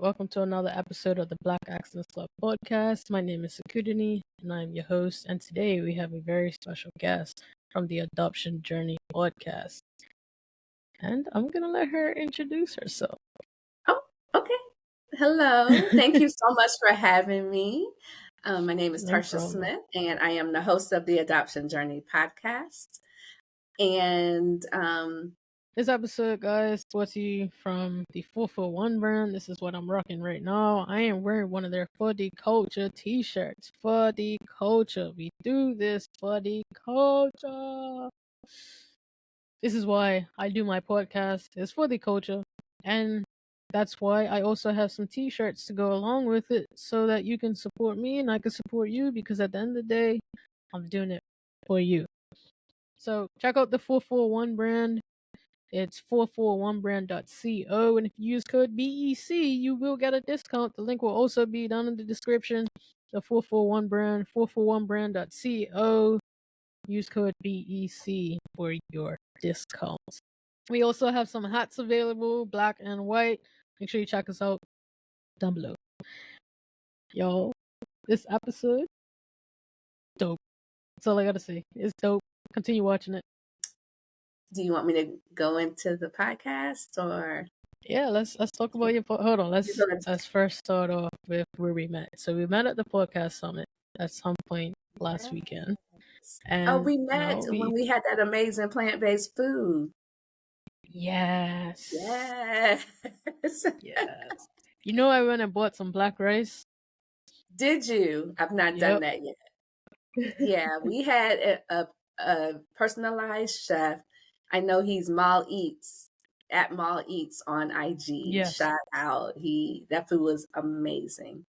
Welcome to another episode of the Black Accents Club podcast. My name is Sakudini, and I'm your host. And today we have a very special guest from the Adoption Journey podcast. And I'm going to let her introduce herself. Oh, okay. Hello. Thank you so much for having me. My name is No Tarcia problem. Smith, and I am the host of the Adoption Journey podcast. And This episode, guys, brought to you from the 441 brand. This is what I'm rocking right now. I am wearing one of their For the Culture t-shirts. For the culture. We do this for the culture. This is why I do my podcast. It's for the culture. And that's why I also have some t-shirts to go along with it so that you can support me and I can support you, because at the end of the day, I'm doing it for you. So check out the 441 brand. It's 441brand.co, and if you use code BEC, you will get a discount. The link will also be down in the description. The 441 brand, 441brand.co. Use code BEC for your discounts. We also have some hats available, black and white. Make sure you check us out down below. Y'all, this episode, dope. That's all I gotta say. It's dope. Continue watching it. do you want me to go into the podcast or? Yeah, let's talk about your. Hold on, let's first start off with where we met. So we met at the podcast summit at some point last weekend, and we met when we had that amazing plant-based food. Yes. Yes. Yes. You know, I went and bought some black rice. Did you? I've not done that yet. Yeah, we had a personalized chef. I know he's Mall Eats at Mall Eats on IG. Yes. Shout out. That food was amazing.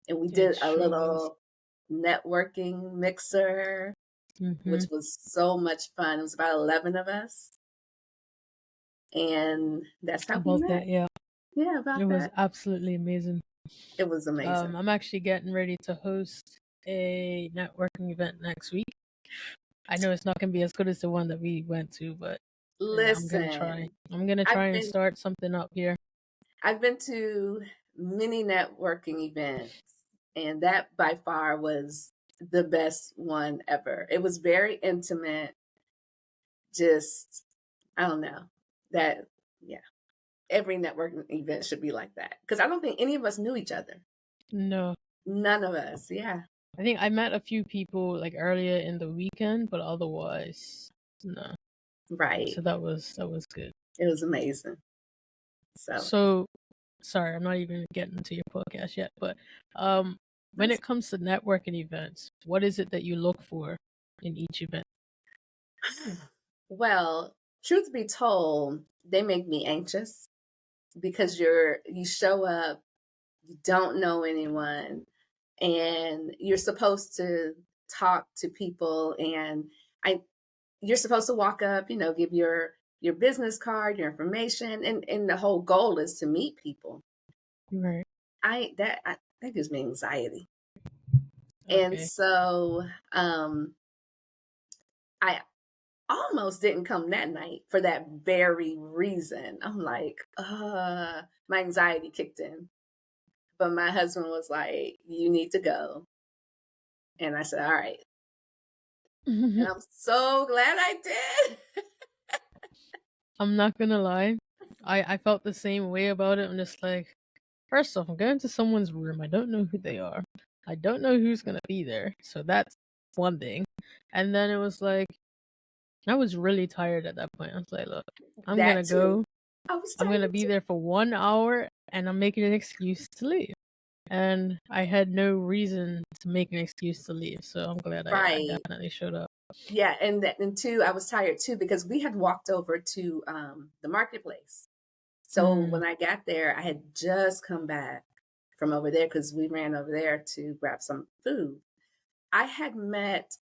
And we did a little networking mixer, which was so much fun. It was about 11 of us. And that's how we met. That, yeah. Yeah, about that. It was absolutely amazing. It was amazing. I'm actually getting ready to host a networking event next week. I know it's not going to be as good as the one that we went to, but listen, I'm gonna try and start something up here. I've been to many networking events, and that by far was the best one ever. It was very intimate. Just, I don't know, that, yeah. Every networking event should be like that, because I don't think any of us knew each other. No. None of us, yeah. I think I met a few people like earlier in the weekend, but otherwise, no. Right. So that was good. It was amazing. So sorry, I'm not even getting to your podcast yet, but when it comes to networking events, what is it that you look for in each event? Well, truth be told, they make me anxious, because you show up, you don't know anyone, and you're supposed to talk to people, and you're supposed to walk up, give your business card, your information, and the whole goal is to meet people. Right. That gives me anxiety. Okay. And so I almost didn't come that night for that very reason. I'm like, my anxiety kicked in. But my husband was like, you need to go. And I said, all right. And I'm so glad I did. I'm not gonna lie. I felt the same way about it. I'm just like, first off, I'm going to someone's room. I don't know who they are. I don't know who's gonna be there. So that's one thing. And then it was like, I was really tired at that point. I was like, look, I'm gonna go. I'm gonna be there for 1 hour, and I'm making an excuse to leave. And I had no reason to make an excuse to leave. So I'm glad I definitely showed up. Yeah, and two, I was tired too, because we had walked over to the marketplace. So when I got there, I had just come back from over there, because we ran over there to grab some food. I had met,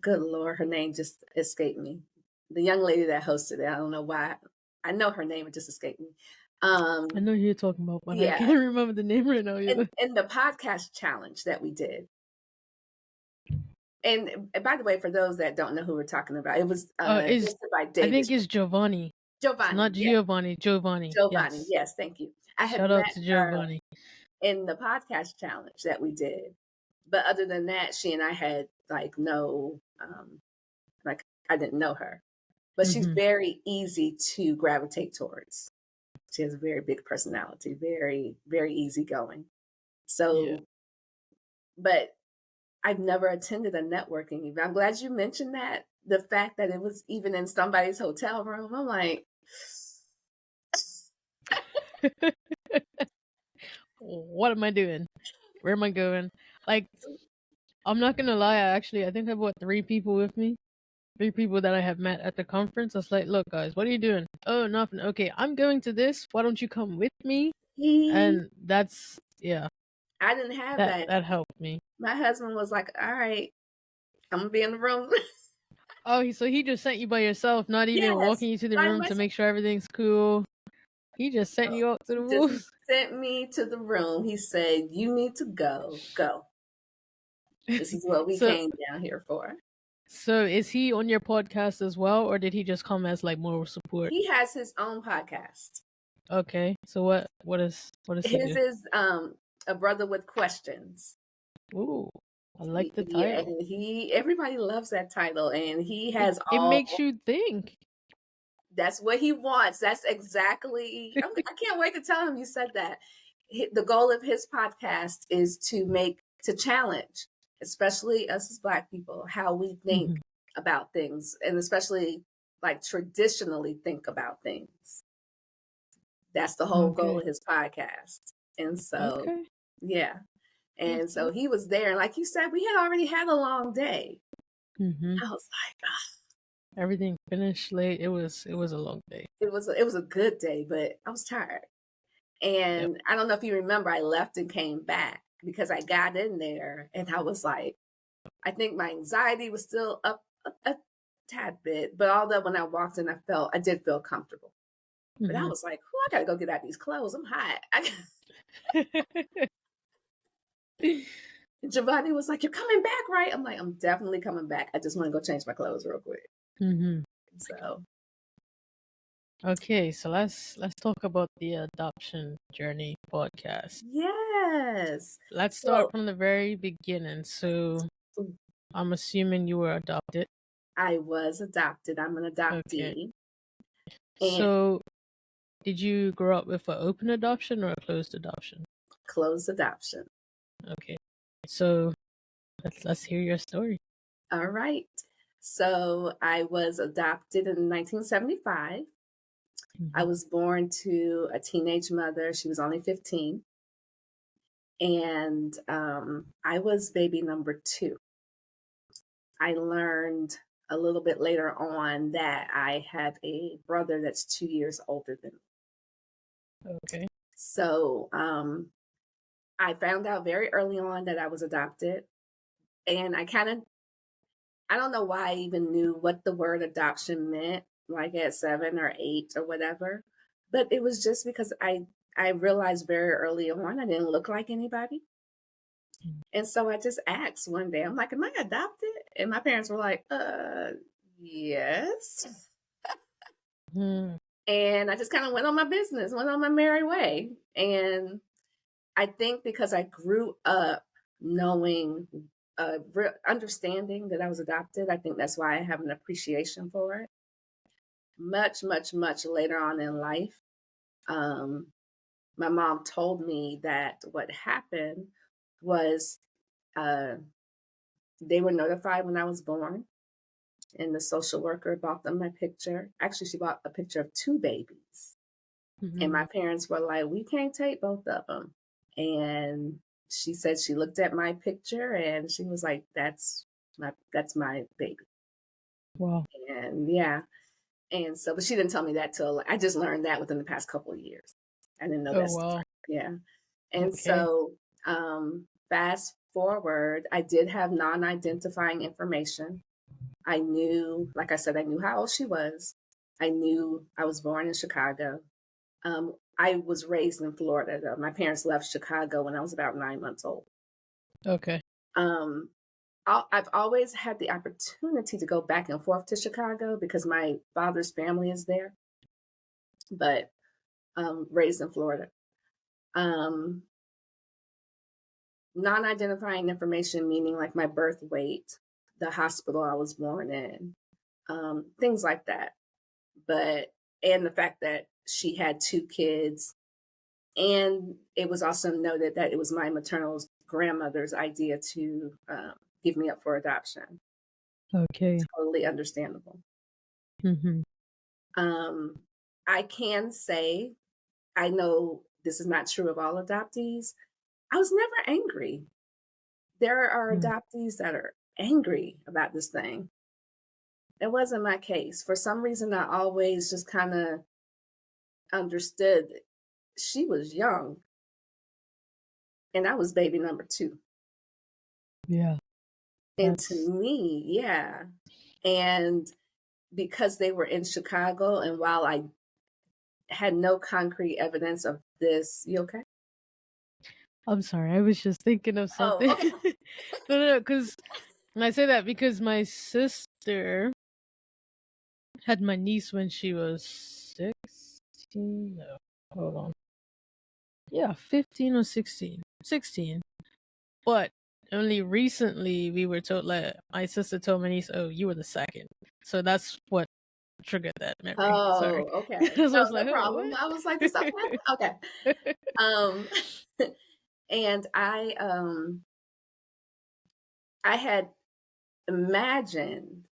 good Lord, her name just escaped me. The young lady that hosted it. I don't know why. I know her name, it just escaped me. I know who you're talking about, but I can't remember the name right now either. In the podcast challenge that we did. And by the way, for those that don't know who we're talking about, it was hosted by David. I think it's Giovanni. It's not Giovanni. Yes, Giovanni. Giovanni. Giovanni. Yes. Yes, thank you. I had Shout out met to her Giovanni. in the podcast challenge that we did, but other than that, she and I had like no, like I didn't know her. But she's Mm-hmm. very easy to gravitate towards. She has a very big personality, very, very easygoing. Yeah. So, but I've never attended a networking event. I'm glad you mentioned that. The fact that it was even in somebody's hotel room, I'm like, What am I doing? Where am I going? Like, I'm not gonna lie. I think I brought 3 people with me. 3 people that I have met at the conference. I was like, look, guys, what are you doing? Oh, nothing. Okay, I'm going to this. Why don't you come with me? he, And that's, yeah, I didn't have that that. that helped me. My husband was like, all right, I'm gonna be in the room. Oh, so he just sent you by yourself, not even Yes, walking you to the by room to myself. make sure everything's cool. He just sent you out to the Just woods. sent me to the room. He said, you need to go. Go. This is what we so, came down here for. so is he on your podcast as well, or did he just come as like moral support? He has his own podcast. Okay, so what does he His do? is a brother with questions. Ooh, I like the Yeah, title. and everybody loves that title, and he It has it all. makes you think. That's what he wants. That's exactly. I can't wait to tell him you said that. The goal of his podcast is to challenge, especially us as Black people, how we think Mhm. about things, and especially like traditionally think about things. That's the whole goal Okay. of his podcast. And so, Okay. yeah. And Okay. so he was there, and like you said, we had already had a long day. Mhm. I was like, Everything finished late. It was a long day. it was a good day, but I was tired. Yep. And I don't know if you remember, I left and came back because I got in there and I was like, I think my anxiety was still up a tad bit, but although when I walked in, I did feel comfortable. But I Mhm. was like, oh, I gotta go get out these clothes. I'm hot. Giovanni was like, you're coming back, right? I'm like, I'm definitely coming back. I just want to go change my clothes real quick. Mhm. So, Okay, so let's talk about the adoption journey podcast. yes. Let's start So, from the very beginning. So I'm assuming you were adopted. I was adopted. I'm an Okay. adoptee and So did you grow up with an open adoption or a closed adoption? closed adoption. Okay. So let's hear your story. All right. So I was adopted in 1975. I Mhm. was born to a teenage mother. She was only 15. And I was baby number 2. I learned a little bit later on that I have a brother that's 2 years older than me. Okay. So I found out very early on that I was adopted. And I don't know why I even knew what the word adoption meant, like at 7 or 8 or whatever. But it was just because I realized very early on I didn't look like anybody. And so I just asked one day, I'm like, am I adopted? And my parents were like, yes. Mhm. And I just kind of went on my business, went on my merry way. And I think because I grew up knowing, understanding that I was adopted, I think that's why I have an appreciation for it. Much, much, much later on in life, um, my mom told me that what happened was uh, they were notified when I was born, and the social worker bought them my picture. Actually, she bought a picture of 2 babies. And my Mhm. parents were like, we can't take both of them. And she said she looked at my picture and she was like, that's my baby. Wow. And yeah. And so, but she didn't tell me that till I just learned that within the past couple of years. I didn't know Oh that story. wow. Yeah. And Okay. so, fast forward, I did have non identifying information. I knew, like I said, I knew how old she was. I knew I was born in Chicago. I was raised in Florida, though. My parents left Chicago when I was about 9 months old. Okay. Um, I've always had the opportunity to go back and forth to Chicago because my father's family is there. but raised in Florida. Non-identifying information, meaning like my birth weight, the hospital I was born in, things like that. But, and the fact that she had 2 kids. And it was also noted that it was my maternal grandmother's idea to give me up for adoption. Okay. Totally understandable. Mm-hmm. I can say, I know this is not true of all adoptees. I was never angry. There are adoptees that are angry about this thing. That wasn't my case. For some reason, I always just kind of understood that she was young and I was baby number 2. Yeah. And to That's me, yeah. And because they were in Chicago, and while I had no concrete evidence of this, you okay? I'm sorry. I was just thinking of Oh, something. okay. No, because I say that because my sister had my niece when she was 16. No, hold on. Yeah, 15 or 16. 16. But only recently we were told, like, my sister told my niece, oh, you were the second. So that's what triggered that memory. Sorry. Oh, okay. So I No, was no like, oh, problem. I was like, did something happen? Okay. Um, and I had imagined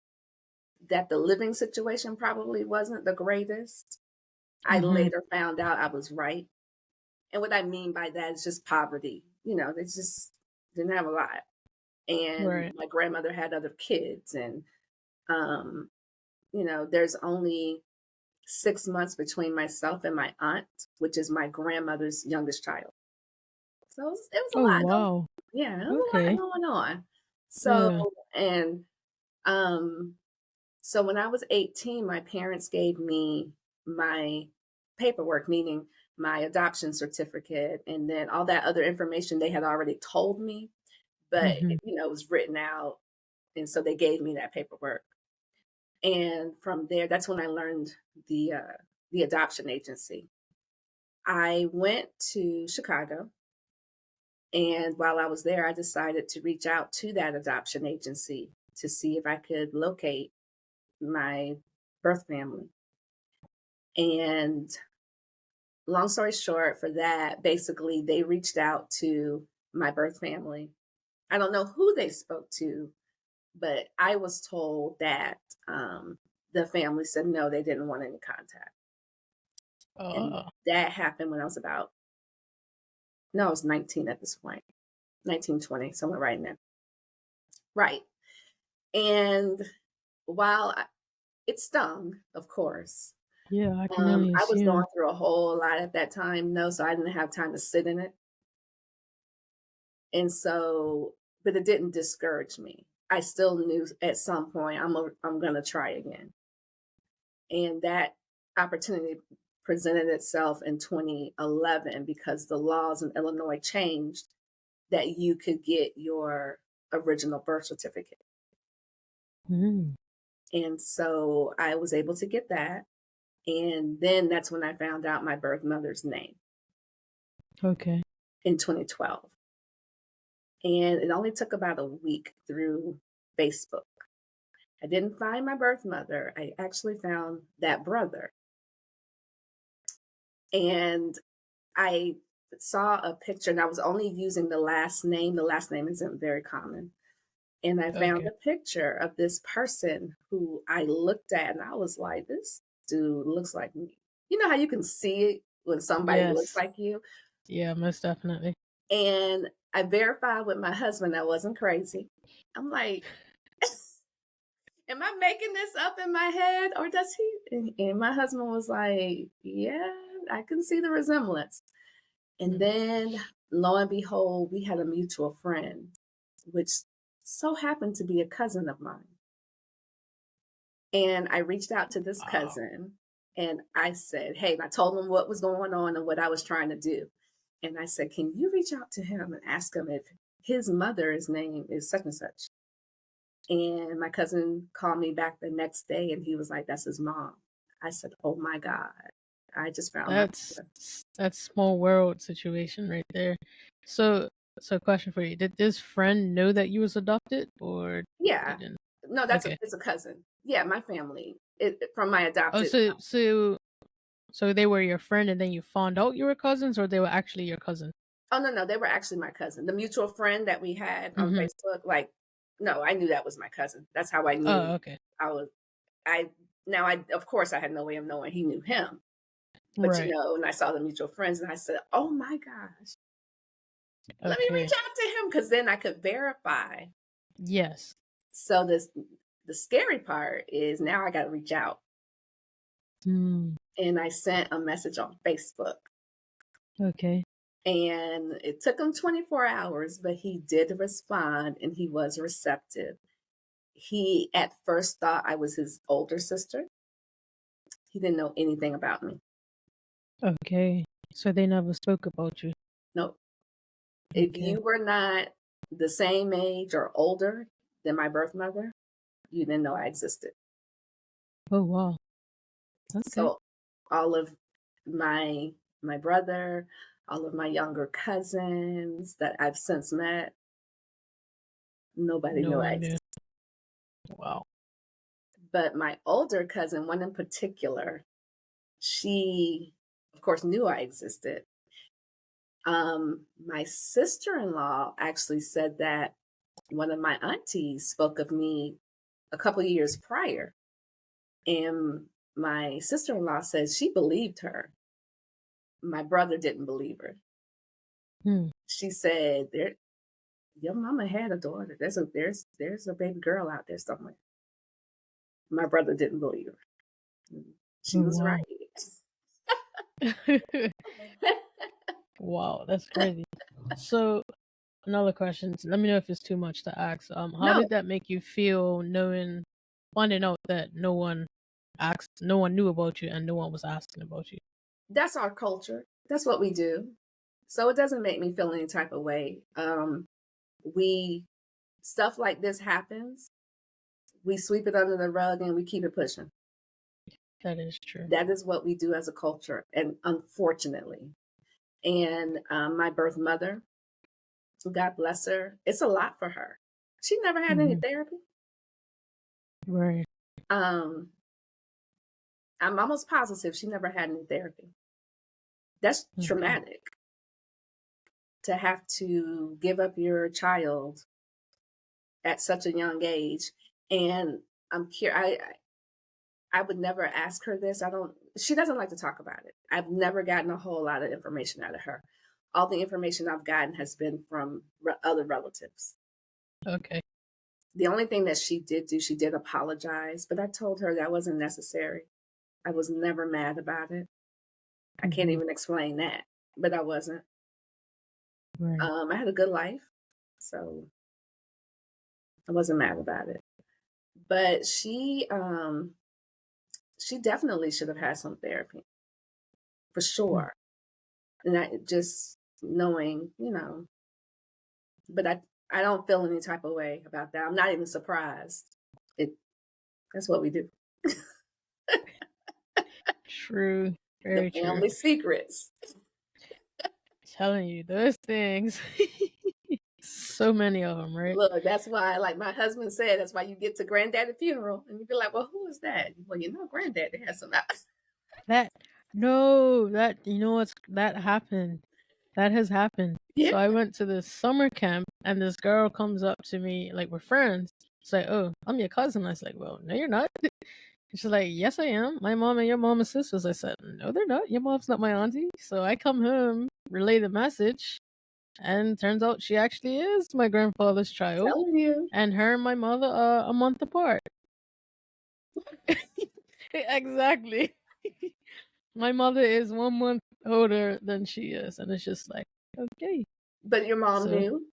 that the living situation probably wasn't the greatest. I Mm-hmm. later found out I was right. And what I mean by that is just poverty. You know, they just didn't have a lot. And Right. my grandmother had other kids. And, um, you know, there's only 6 months between myself and my aunt, which is my grandmother's youngest child. So it was a Oh, lot going. wow. Yeah, it was a lot Okay. going on. So, Yeah. and um, so when I was 18, my parents gave me my paperwork, meaning my adoption certificate, and then all that other information they had already told me, but Mm-hmm. you know, it was written out, and so they gave me that paperwork. And from there, that's when I learned the adoption agency. I went to Chicago, and while I was there, I decided to reach out to that adoption agency to see if I could locate my birth family. And long story short, for that, basically, they reached out to my birth family. I don't know who they spoke to, but I was told that the family said no, they didn't want any contact. And Oh. that happened when I was about, no, I was 19 at this point, 19, 20, somewhere right in there. Right. And while it stung, of course, Yeah, I can only I was going assume. through a whole lot at that time, no, so I didn't have time to sit in it. And so, but it didn't discourage me. I still knew at some point I'm going to try again. And that opportunity presented itself in 2011 because the laws in Illinois changed that you could get your original birth certificate. Mm. And so I was able to get that. And then that's when I found out my birth mother's name Okay. in 2012. And it only took about a week through Facebook. I didn't find my birth mother. I actually found that brother. And I saw a picture, and I was only using the last name. The last name isn't very common. And I found Okay. a picture of this person who I looked at, and I was like, this dude looks like me. You know how you can see it when somebody looks Yes. like you? Yeah, most definitely. And I verified with my husband I wasn't crazy. I'm like, am I making this up in my head or does he? And my husband was like, yeah, I can see the resemblance. And Mm. then lo and behold, we had a mutual friend, which so happened to be a cousin of mine. And I reached out to this Wow. cousin and I said, hey, and I told him what was going on and what I was trying to do. And I said, can you reach out to him and ask him if his mother's name is such and such? And my cousin called me back the next day and he was like, that's his mom. I said, oh my God. I just found my That's brother. that's small world situation right there. So question for you. Did this friend know that you was adopted or they Yeah. didn't? No, Okay. it's a cousin. Yeah, my family. From my Oh, adopted. so they were your friend and then you found out you were cousins or they were actually your cousin? Oh, no, they were actually my cousin. The mutual friend that we had on Mhm. Facebook, like, no, I knew that was my cousin. That's how I knew Oh, okay. I was I now I of course I had no way of knowing he knew him. But Right. and I saw the mutual friends and I said, "Oh my gosh, let me reach Okay. out to him," because then I could verify. Yes. So the scary part is now I got to reach out, Mm, and I sent a message on Facebook, okay. and it took him 24 hours, but he did respond and he was receptive. He at first thought I was his older sister. He didn't know anything about me. Okay. So they never spoke about you. No, if Okay. you were not the same age or older than my birth mother, you didn't know I existed. Oh, wow. Okay. So all of my my brother, all of my younger cousins that I've since met, nobody No knew I one knew. existed. Wow. But my older cousin, one in particular, she of course knew I existed. My sister-in-law actually said that one of my aunties spoke of me a couple of years prior, and my sister-in-law says she believed her. My brother didn't believe her. Hmm. She said, "There, your mama had a daughter. There's a baby girl out there somewhere." My brother didn't believe her. She Oh, was wow. right. Wow, that's crazy. So another question. Let me know if it's too much to ask. How No, did that make you feel finding out that no one knew about you, and no one was asking about you? that's our culture. That's what we do. So it doesn't make me feel any type of way. We Stuff like this happens. We sweep it under the rug and we keep it pushing. That is true. That is what we do as a culture, and unfortunately. And my birth mother, God bless her, it's a lot for her. She never had any Hmm. therapy. Right. Um, I'm almost positive she never had any therapy. That's Okay. traumatic to have to give up your child at such a young age. And I'm curious. I would never ask her this. I don't. She doesn't like to talk about it. I've never gotten a whole lot of information out of her. All the information I've gotten has been from other relatives. Okay. The only thing that she did do, she did apologize, but I told her that wasn't necessary. I was never mad about it. I can't Hmm. even explain that, but I wasn't. Right. I had a good life, so I wasn't mad about it. But she definitely should have had some therapy for Hmm. sure. And I just knowing, but I don't feel any type of way about that. I'm not even surprised. It That's what we do. True. The Very true. family secrets. Telling you those things. So many of them, right? Look, that's why, like my husband said, that's why you get to granddaddy funeral and you be like, well, who is that? Well, granddaddy has some. That no, that you know what's that happened. That has happened. Yeah, So I went to this summer camp and this girl comes up to me like we're friends. She's like, "Oh, I'm your cousin." I was like, "Well, no, you're not." She's like, "Yes, I am. My mom and your mom are sisters." I said, "No, they're not. Your mom's not my auntie." So I come home, relay the message, and turns out she actually is my grandfather's child, telling you. and her and my mother are a month apart. Exactly. My mother is 1 month older than she is, and it's just like, okay. But your mom So knew.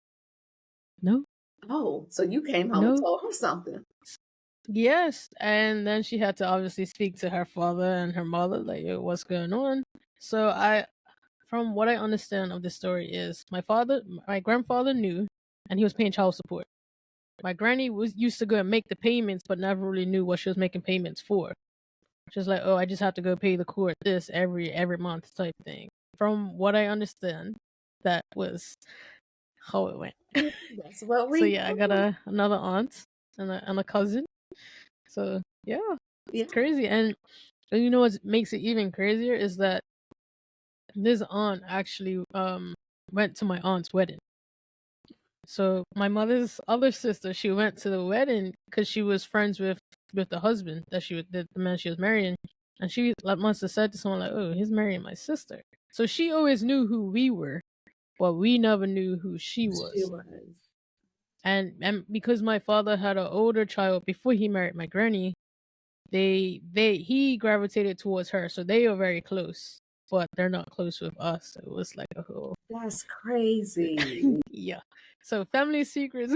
no, Oh, so you came home and no, told her something. yes, and then she had to obviously speak to her father and her mother, like, "Yo, what's going on?" So from what I understand of the story, is my grandfather knew, and he was paying child support. My granny was used to go and make the payments, but never really knew what she was making payments for. Just like, oh, I just have to go pay the court this every month type thing. From what I understand, that was how it went. That's what So we yeah, I got do. another aunt and a cousin. So yeah, Yeah. it's crazy. And you know what makes it even crazier is that this aunt actually went to my aunt's wedding. So my mother's other sister, she went to the wedding because she was friends with the husband that the man she was marrying, and she like must have said to someone like, "Oh, he's marrying my sister." So she always knew who we were, but we never knew who she She was. was. And because my father had an older child before he married my granny, he gravitated towards her, so they were very close, but they're not close with us. So it was like a whole That's crazy. yeah. So family secrets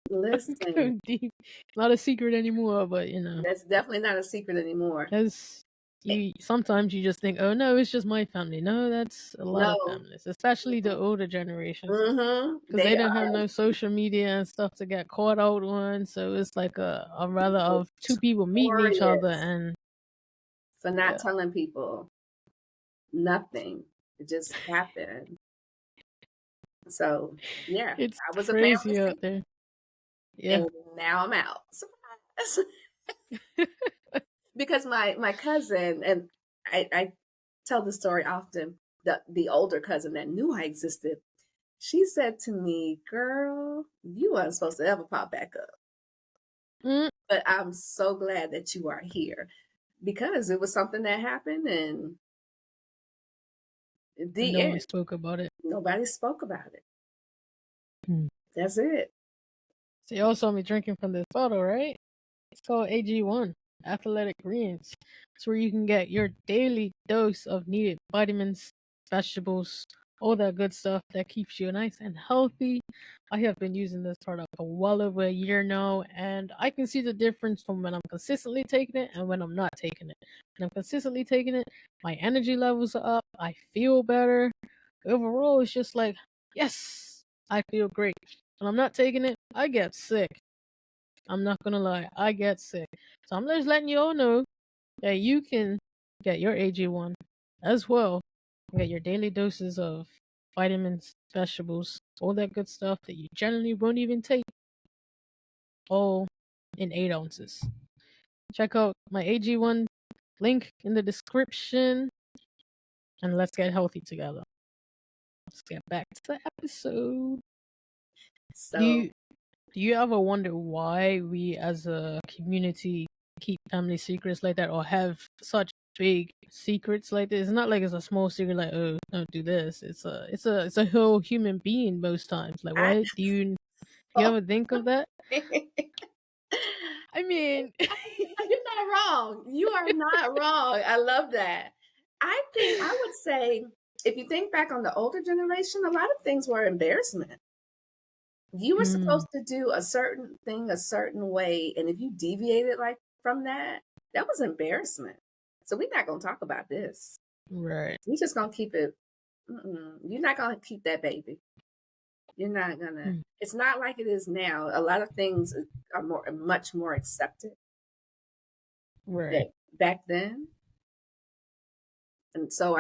Listen, go deep. Not a secret anymore, but you know, that's definitely not a secret anymore. there's Eh, you sometimes you just think, oh no, it's just my family. No, that's a lot of No. families, especially the older generation, Mm-hmm. because they They don't have are no social media and stuff to get caught out on. So it's like a rather of two people meeting each other notorious and for not yeah, telling people nothing. It just happened. So yeah, it's I was a family crazy out secret, there. Yeah. and now I'm out. Surprise! Because my cousin, and I tell the story often. The older cousin that knew I existed, she said to me, "Girl, you weren't supposed to ever pop back up." Mm, But I'm so glad that you are here because it was something that happened, and and the no one end. spoke about it. Nobody spoke about it. Mm. That's it. So you all saw me drinking from this bottle, right? It's called AG1, Athletic Greens. It's where you can get your daily dose of needed vitamins, vegetables, all that good stuff that keeps you nice and healthy. I have been using this product for well over a year now, and I can see the difference from when I'm consistently taking it and when I'm not taking it. When I'm consistently taking it, my energy levels are up, I feel better. Overall, it's just like, yes, I feel great. When I'm not taking it, I get sick. I'm not gonna lie, I get sick. So I'm just letting you all know that you can get your AG1 as well. Get your daily doses of vitamins, vegetables, all that good stuff that you generally won't even take, all in 8 ounces. Check out my AG1 link in the description and let's get healthy together. Let's get back to the episode. Do So you Do you ever wonder why we as a community keep family secrets like that or have such big secrets like this? It's not like it's a small secret like, oh, don't do this. It's a whole human being most times. Like I why do you ever think of that? I mean you're not wrong. You are not wrong. I love that. I would say if you think back on the older generation, a lot of things were embarrassment. You were mm, supposed to do a certain thing a certain way, and if you deviated like from that, that was embarrassment. So we're not gonna talk about this. right. We're just gonna keep it. You're not gonna keep that baby. You're not gonna. Mm, It's not like it is now. A lot of things are much more accepted right. that back then, and so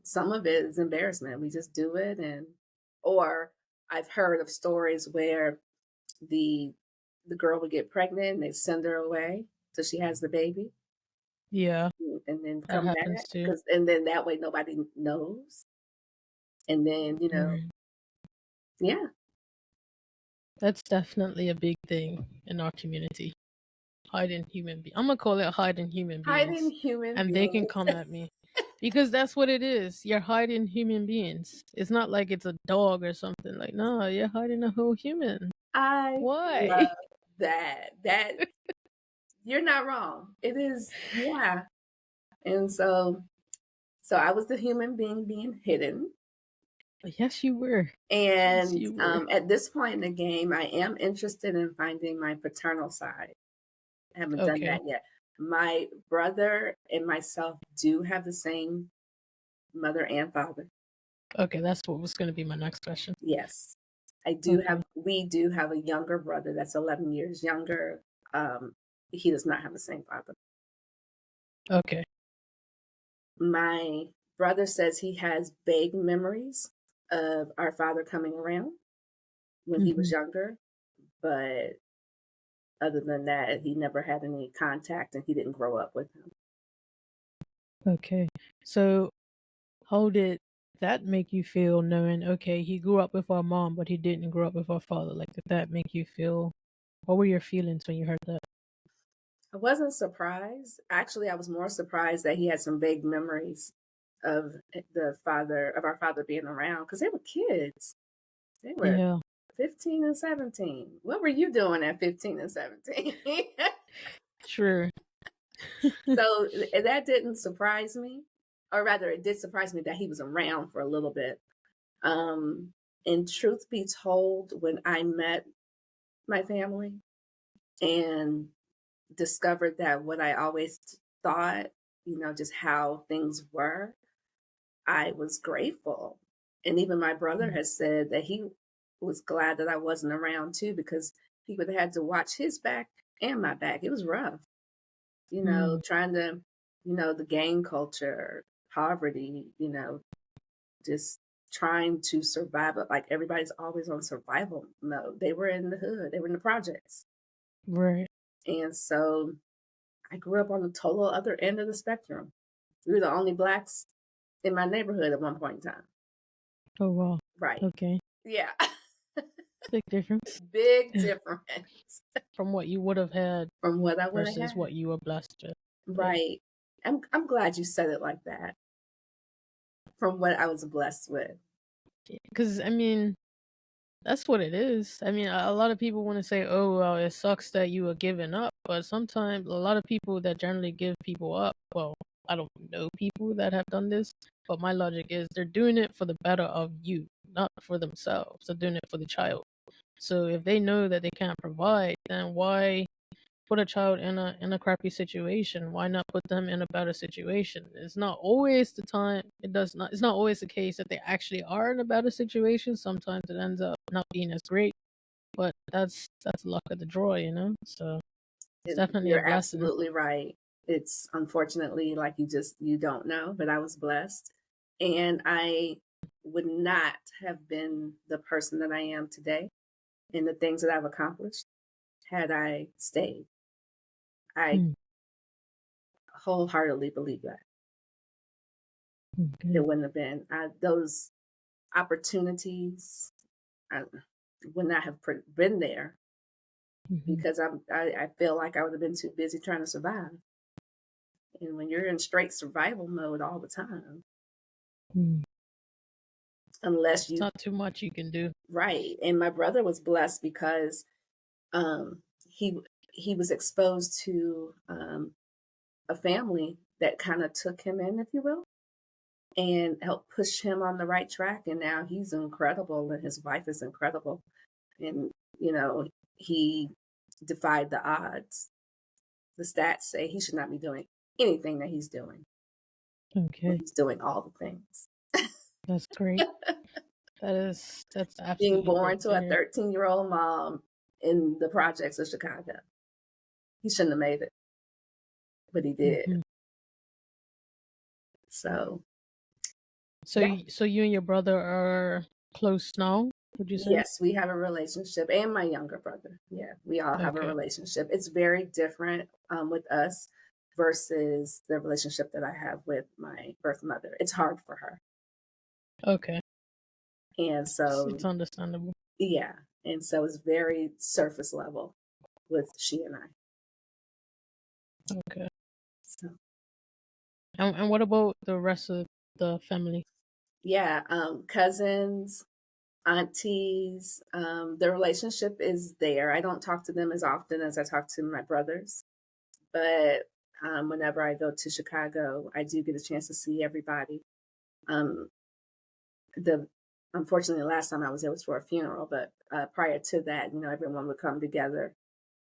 some of it is embarrassment. We just do it, or I've heard of stories where the the girl would get pregnant and they send her away so she has the baby, Yeah, and then that come happens back too. because and then that way nobody knows, and then Right. yeah, That's definitely a big thing in our community. Hiding human beings. I'm gonna call it hiding human hiding beings, human and they can beings. come at me because that's what it is. You're hiding human beings. It's not like it's a dog or something. Like no, you're hiding a whole human. I Why? love that. That you're not wrong. It is, yeah. And so I was the human being being hidden. Yes, you were. Yes, And you were. at this point in the game, I am interested in finding my paternal side. I haven't done Okay. that yet. My brother and myself do have the same mother and father. Okay, that's what was gonna be my next question. Yes. Okay. We do have a younger brother that's 11 years younger. he does not have the same father. Okay. My brother says he has vague memories of our father coming around when he was Hmm. younger, but other than that, he never had any contact and he didn't grow up with him. Okay. So how did that make you feel knowing, okay, he grew up with our mom, but he didn't grow up with our father? Like, did that make you feel, what were your feelings when you heard that? I wasn't surprised. Actually, I was more surprised that he had some vague memories of our father being around because they were kids. They were Yeah, 15 and 17. What were you doing at 15 and 17? sure. So that didn't surprise me, or rather, it did surprise me that he was around for a little bit. Um, and truth be told, when I met my family and discovered that what I always thought, just how things were, I was grateful. And even my brother Mm, has said that he was glad that I wasn't around too because he would have had to watch his back and my back. It was rough, mm, trying to, the gang culture, poverty, just trying to survive. Like everybody's always on survival mode. They were in the hood, they were in the projects. right. And so I grew up on the total other end of the spectrum. We were the only blacks in my neighborhood at one point in time. Oh, wow. Right. Okay. Yeah. Big difference Big difference from what you would have had from what I would have versus had. what you were blessed with. Yeah. Right. I'm glad you said it like that. From what I was blessed with. Because, I mean, that's what it is. I mean, a lot of people want to say, "Oh, well, it sucks that you were given up," but sometimes a lot of people that generally give people up, well, I don't know people that have done this, but my logic is they're doing it for the better of you, not for themselves. They're doing it for the child. So if they know that they can't provide, then why put a child in a crappy situation? Why not put them in a better situation? It's not always the time. It's not always the case that they actually are in a better situation. Sometimes it ends up not being as great, but that's luck of the draw, you know. So it's And definitely a you're blessing. absolutely right. It's unfortunately like you don't know, but I was blessed. And I would not have been the person that I am today and the things that I've accomplished had I stayed. I Hmm. wholeheartedly believe that. It Okay. wouldn't have been those opportunities. I would not have been there Hmm. because I feel like I would have been too busy trying to survive. And when you're in straight survival mode all the time, Hmm. unless It's you not too much you can do. right. And my brother was blessed because um, he he was exposed to a family that kind of took him in, if you will, and helped push him on the right track. And now he's incredible, and his wife is incredible. And you know, he defied the odds. The stats say he should not be doing anything that he's doing when Okay, he's doing all the things. that's great. That's Being absolutely born great to to a hear. 13-year-old mom in the projects of Chicago. He shouldn't have made it, but he did. Hmm. So, So, yeah, so you and your brother are close now, would you say? yes, we have a relationship, and my younger brother. Yeah, we all have a Okay. relationship. It's very different with us versus the relationship that I have with my birth mother. It's hard for her. Okay. And so, It's understandable. yeah, and so it's very surface level with she and I. Okay. So, And what about the rest of the family? yeah, cousins, aunties, the relationship is there. I don't talk to them as often as I talk to my brothers, but whenever I go to Chicago, I do get a chance to see everybody. Um, the Unfortunately, the last time I was there was for a funeral, but prior to that, everyone would come together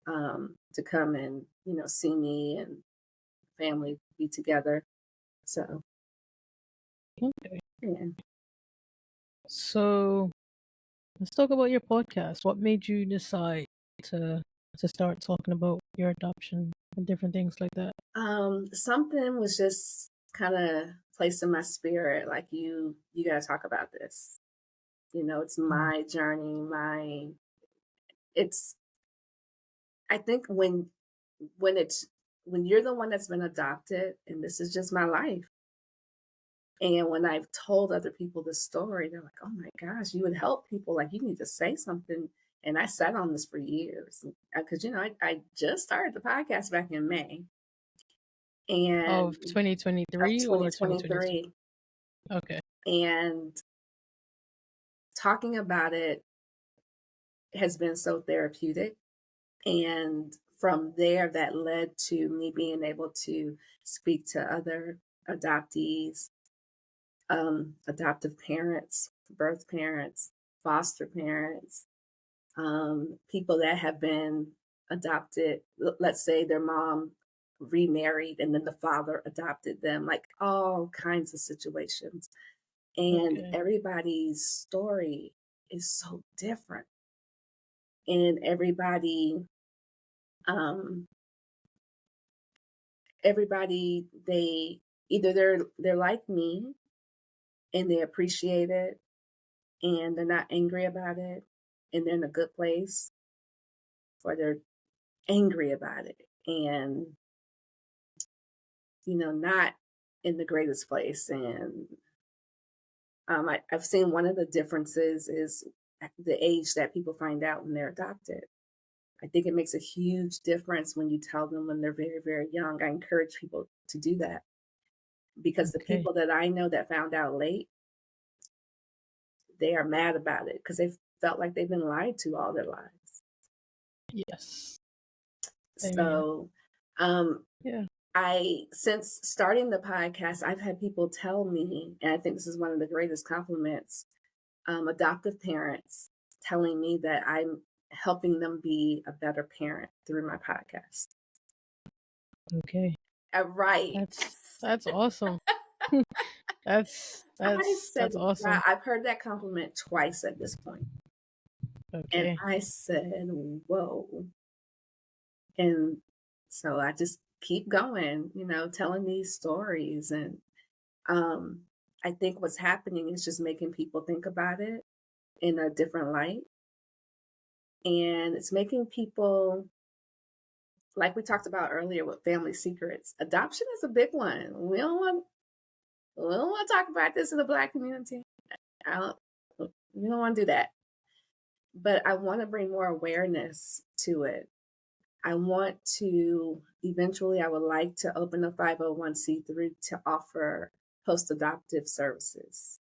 to come and see me and family be together. So Okay. yeah. So let's talk about your podcast. What made you decide to to start talking about your adoption and different things like that? Something was just kind of placed in my spirit, like you got to talk about this. It's Mm. my journey, it's I think when you're the one that's been adopted, and this is just my life, and when I've told other people the story, they're like, "Oh my gosh, you would help people. Like, you need to say something." And I sat on this for years because I just started the podcast back in May and Of of 2023 or 2022? 2023, Okay. and talking about it has been so therapeutic. And from there, that led to me being able to speak to other adoptees, adoptive parents, birth parents, foster parents, people that have been adopted. Let's say their mom remarried and then the father adopted them, like all kinds of situations. And Okay. everybody's story is so different. And um, everybody, they either they're like me and they appreciate it and they're not angry about it and they're in a good place, or they're angry about it and not in the greatest place. And I've seen one of the differences is the age that people find out when they're adopted. I think it makes a huge difference when you tell them when they're very, very young. I encourage people to do that because the Okay. people that I know that found out late, they are mad about it because they felt like they've been lied to all their lives. Yes. Amen. So, um, Yeah. since starting the podcast, I've had people tell me, and I think this is one of the greatest compliments, adoptive parents telling me that I'm helping them be a better parent through my podcast. Okay. Right. That's awesome. That's I that's said, that's wow, awesome. I've heard that compliment twice at this point. And Okay. I said, whoa. And so I just keep going, telling these stories. And um, I think what's happening is just making people think about it in a different light. And it's making people, like we talked about earlier with family secrets, adoption is a big one. We don't want to talk about this in the Black community. I don't, we don't want to do that. But I want to bring more awareness to it. I want to eventually, I would like to open a 501c3 to offer post adoptive services,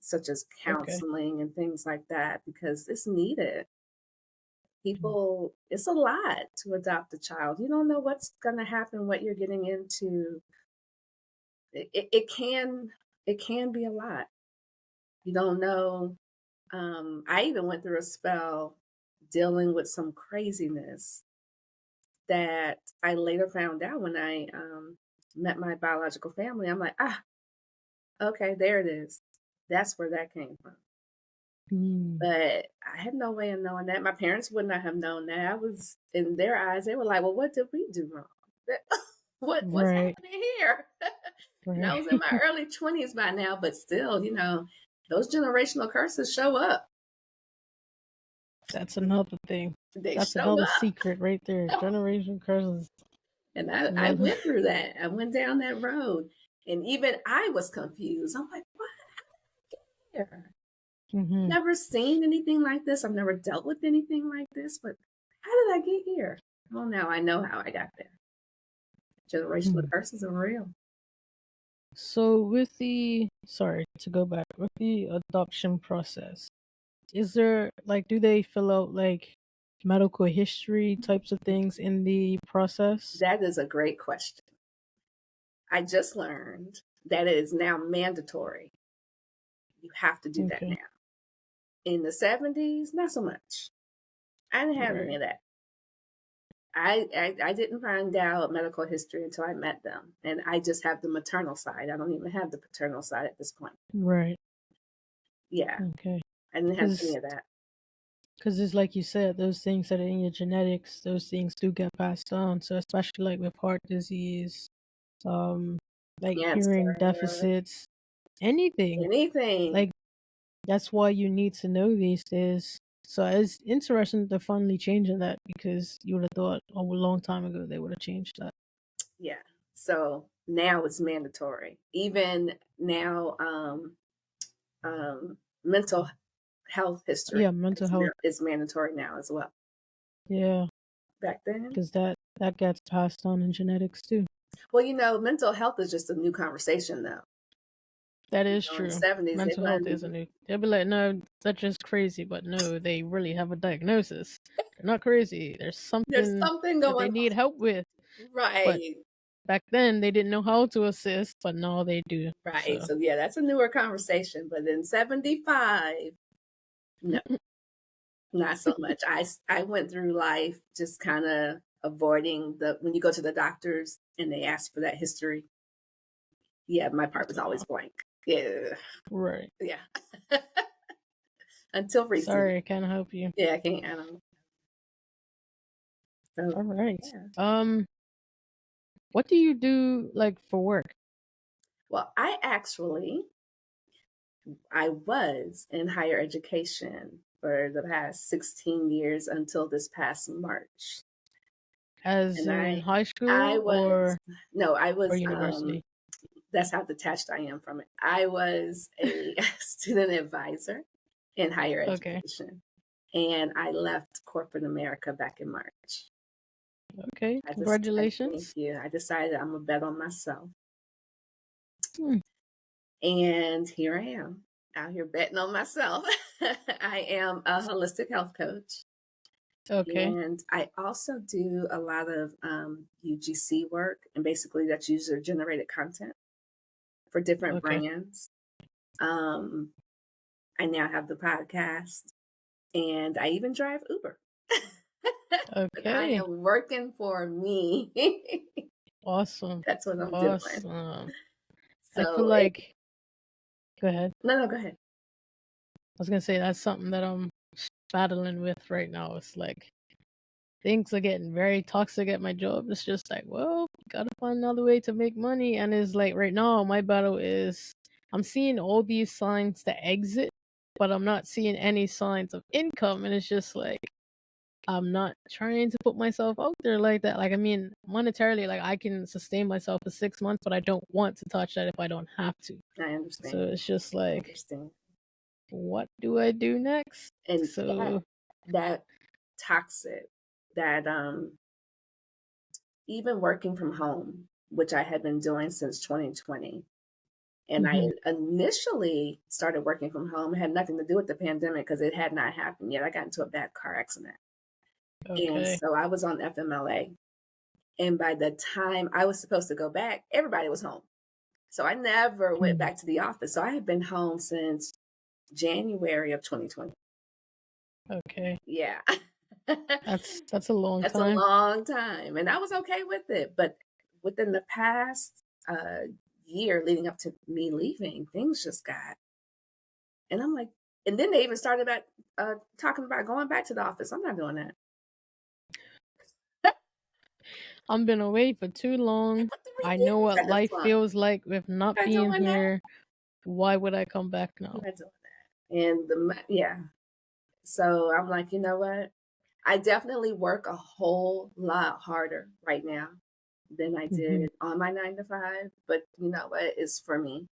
such as Okay. counseling and things like that, because it's needed. Mm. People, it's a lot to adopt a child. You don't know what's going to happen, what you're getting into. It can be a lot. You don't know. I even went through a spell dealing with some craziness that I later found out when I met my biological family. I'm like, okay, there it is. That's where that came from. Mm. But I had no way of knowing that. My parents would not have known that. I was in their eyes. They were like, "Well, what did we do wrong? What's Right. happening here?" And I Right. was in my early 20s by now, but still, those generational curses show up. That's another thing. They That's show another up. secret right there. Generation curses. And I Another. went through that. I went down that road. And even I was confused. I'm like, what here? Hmm. Never seen anything like this. I've never dealt with anything like this. But how did I get here? Well, now I know how I got there. Generational curses are real. So with the sorry to go back with the adoption process, is there like do they fill out like medical history types of things in the process? That is a great question. I just learned that it is now mandatory. You have to do that Okay. now. In the 70s, not so much. I didn't have any Right. of that. I didn't find out medical history until I met them. And I just have the maternal side. I don't even have the paternal side at this point. Right. Yeah, Okay. I didn't have any Because of that. Because it's like you said, those things that are in your genetics, those things do get passed on. So especially like with heart disease, um, like hearing Cancer, deficits, anything. anything. Like that's why you need to know these days. So it's interesting to finally changing that because you would have thought a long time ago they would have changed that. Yeah. So now it's mandatory. Even now, mental health history Yeah, mental health. is mandatory now as well. Yeah, Back then, because that gets passed on in genetics too. well, mental health is just a new conversation though. That is In the true. 70s, they Mental health is a wasn't. new. They'll be like, no, that's just crazy, but no, they really have a diagnosis. They're not crazy. There's There's something something that they going need help with. on. But Right. back then, they didn't know how to assist, but now they do. Right. So, So yeah, that's a newer conversation. But in 75, no, not so much. I went through life just kind of avoiding the when you go to the doctors and they ask for that history. Yeah, my part was always blank. Yeah. right. Yeah. Until recently. Sorry, I can't help you. Yeah, I can't. I don't. So All right. yeah. What do you do like for work? Well, I was in higher education for the past 16 years until this past March. As And in high I school was no, I or was university? that's how detached I am from it. I was a student advisor in higher Okay. education. And I left corporate America back in March. Okay. Thank Congratulations. you. I decided I'm gonna bet on myself. Hmm. And here I am out here betting on myself. I am a holistic health coach. Okay. And I also do a lot of UGC work, and basically that's user generated content for different Okay. brands. Um, I now have the podcast, and I even drive Uber. But I Okay. am working for me. Awesome. That's what I'm doing. Awesome. I feel So like, go ahead. no, go ahead. I was gonna say that's something that I'm battling with right now. It's like things are getting very toxic at my job. It's just like, well, gotta find another way to make money. And it's like right now, my battle is I'm seeing all these signs to exit, but I'm not seeing any signs of income. And it's just like I'm not trying to put myself out there like that. Like, I mean, monetarily, like I can sustain myself for 6 months, but I don't want to touch that if I don't have to. I So understand. it's just I like, understand. what do I do next? And So, that toxic, that even working from home, which I had been doing since 2020. And I mhm, initially started working from home. It had nothing to do with the pandemic because it had not happened yet. I got into a bad car accident. And okay. so I was on FMLA. And by the time I was supposed to go back, everybody was home. So I never went Hmm. back to the office. So I had been home since January of 2020. Okay. Yeah. That's a long That's a time. long time. And I was okay with it. But within the past year leading up to me leaving, things just got, and I'm like, and then they even started about talking about going back to the office. I'm not doing that. I've been away for too long. What 3 I know years what at this life point. feels like with not I'm not being doing that. here. Why would I come back I'm now? not doing that. And yeah. So I'm like, you know what? I definitely work a whole lot harder right now than I Hmm. did on my 9 to 5. But you know what? It's for me.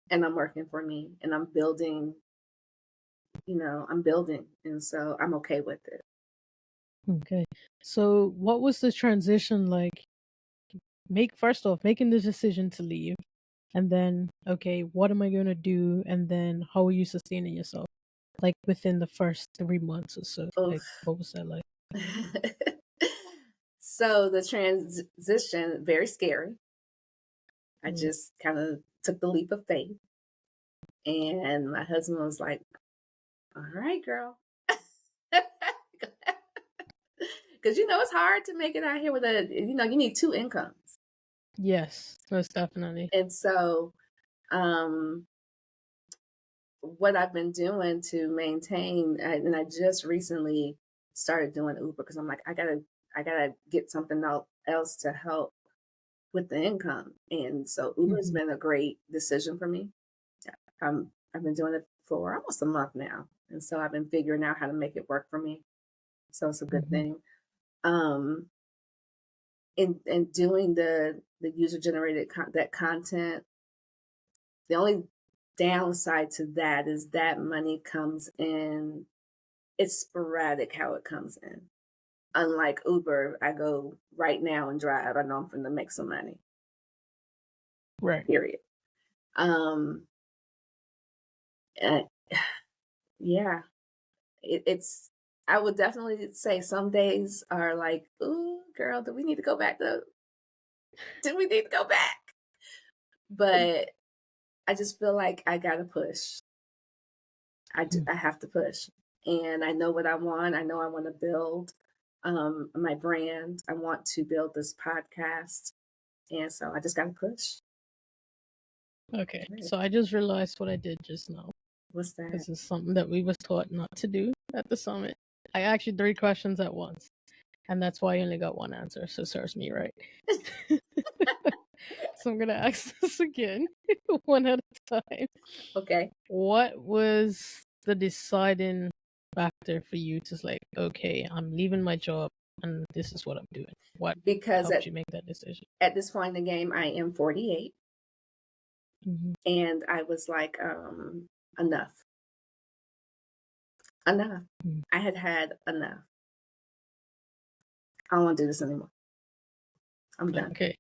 And I'm working for me. And I'm building, I'm building. And so I'm okay with it. Okay. So, what was the transition like? First off, making the decision to leave, and then, okay, what am I going to do? And then, how are you sustaining yourself? Like within the first 3 months or so. Like, Oof. what was that like? So the transition, very scary. I Mm. just kind of took the leap of faith. And my husband was like, all right, girl. Because, it's hard to make it out here with you need two incomes. Yes, most definitely. And so, um, what I've been doing to maintain, and I just recently started doing Uber because I'm like, I gotta get something else to help with the income. And so Uber's Mhm. been a great decision for me. I've been doing it for almost a month now. And so I've been figuring out how to make it work for me. So it's a good Mhm. thing. Um, in doing the user generated that content, the only downside to that is that money comes in. It's sporadic how it comes in. Unlike Uber, I go right now and drive. I know I'm going to make some money. Right. Period. Um, uh, yeah, it's. I would definitely say some days are like, "Ooh, girl, do we need to go back to? Do we need to go back?" But I just feel like I gotta push. Mhm. I have to push, and I know what I want. I know I want to build my brand. I want to build this podcast, and so I just gotta push. Okay. Right. So I just realized what I did just now. What's that? This is something that we was taught not to do at the summit. I asked you 3 questions at once, and that's why I only got one answer. So serves me right. So I'm gonna ask this again, one at a time. Okay, What was the deciding factor for you to like, okay, I'm leaving my job and this is what I'm doing? What because helped you make that decision? at this point in the game, I am 48, Mm-hmm. and I was like, enough, enough. I had had enough. I don't want to do this anymore. I'm done. Okay.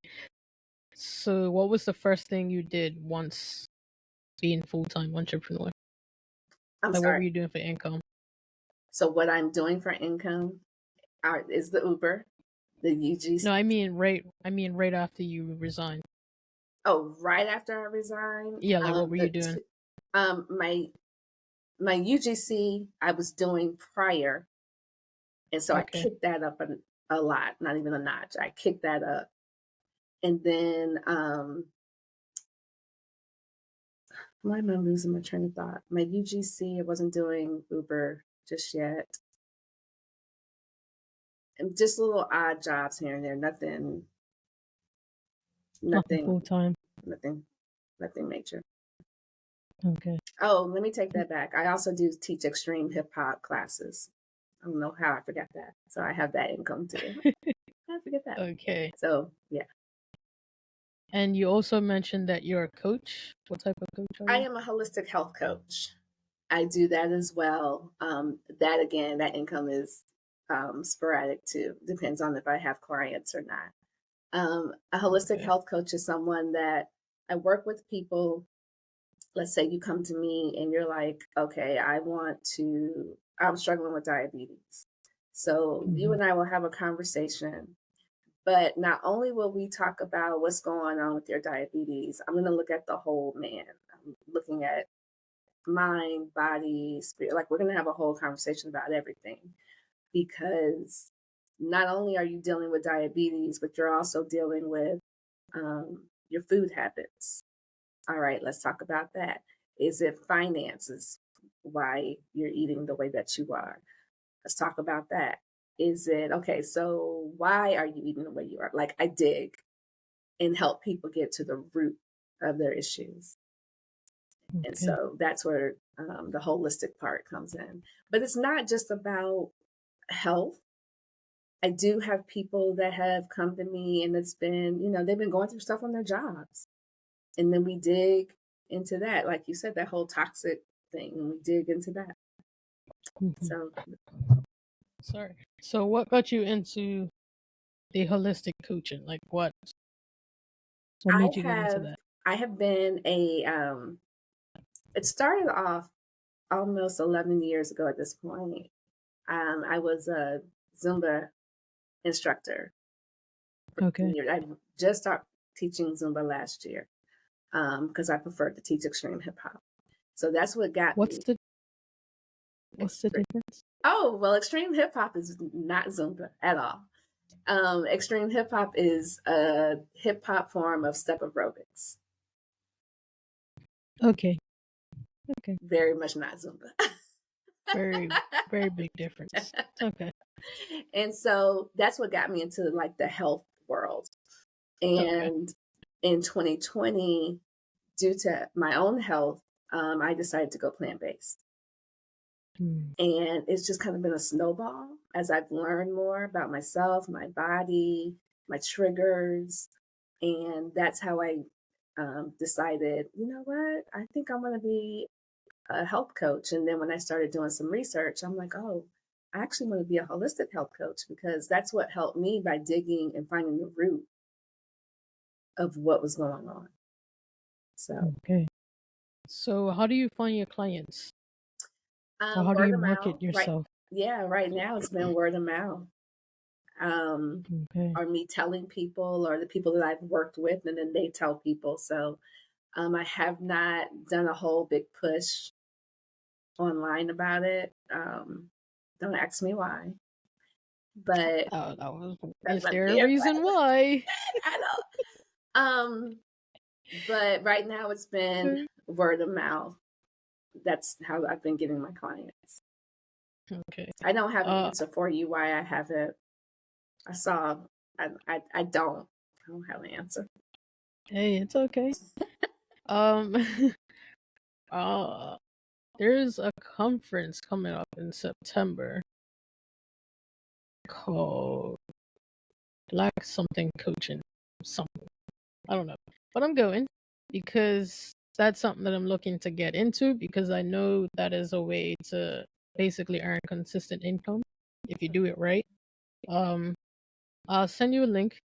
So what was the first thing you did once being full-time entrepreneur? I'm Like what sorry. were you doing for income? So what I'm doing for income is the Uber, the No, UGC. I mean right after you resigned. Oh, right after I resigned, Yeah, like what were you doing? my UGC I was doing prior, and so I Okay. kicked that up a lot, not even a notch. I kicked that up, and then why am I losing my train of thought? My UGC, I wasn't doing Uber just yet. And just little odd jobs here and there. Nothing Nothing, full-time. nothing, nothing major. Okay. Oh, let me take that back. I also do teach extreme hip hop classes. I don't know how I forgot that. So I have that income too. I forget that. Okay. So yeah, And you also mentioned that you're a coach. What type of coach are I you? am a holistic health coach. I do that as well. That again, that income is sporadic too. Depends on if I have clients or not. A holistic Okay. health coach is someone that I work with people. Let's say you come to me and you're like, okay, I'm struggling with diabetes. So you Mm-hmm. and I will have a conversation. But not only will we talk about what's going on with your diabetes, I'm going to look at the whole man. I'm looking at mind, body, spirit. Like we're going to have a whole conversation about everything because not only are you dealing with diabetes, but you're also dealing with your food habits. All right, let's talk about that. Is it finances? Why you're eating the way that you are? Let's talk about that. Is it okay? So why are you eating the way you are? Like I dig and help people get to the root of their issues. And Okay. so that's where the holistic part comes in. But it's not just about health. I do have people that have come to me and it's been, they've been going through stuff on their jobs. And then we dig into that. Like you said, that whole toxic thing, and we dig into that. Mm-hmm. So Sorry. So what got you into the holistic coaching? Like what I made you get into have that? I have been it started off almost 11 years ago at this point. I was a Zumba instructor for Okay. years. I just stopped teaching Zumba last year because I preferred to teach extreme hip hop. So that's what got What's me. the what's the Extreme. difference? Oh, well, extreme hip hop is not Zumba at all. Extreme hip hop is a hip hop form of step aerobics. Okay. Okay. Very much not Zumba. Very, very big difference. Okay. And so that's what got me into like the health world. Okay. And in 2020, due to my own health, I decided to go plant-based. Mm. And it's just kind of been a snowball as I've learned more about myself, my body, my triggers. And that's how I decided, you know what, I think I'm going to be a health coach. And then when I started doing some research, I'm like, oh, I actually want to be a holistic health coach because that's what helped me by digging and finding the root of what was going on. So, Okay. So, how do you find your clients? Or how do word you of market mouth, right? yourself? Yeah, right now it's been word of mouth. Okay. Or me telling people or the people that I've worked with, and then they tell people. So I have not done a whole big push online about it. Don't ask me why, but Is I'm there a here. reason why? I know. But right now it's been word of mouth. That's how I've been getting my clients. Okay. I don't have an answer for you why I haven't. I saw. I don't. I don't have an answer. Hey, it's okay. Um, there's a conference coming up in September called Black something coaching something. I don't know, but I'm going because that's something that I'm looking to get into because I know that is a way to basically earn consistent income if you do it right. Um, I'll send you a link.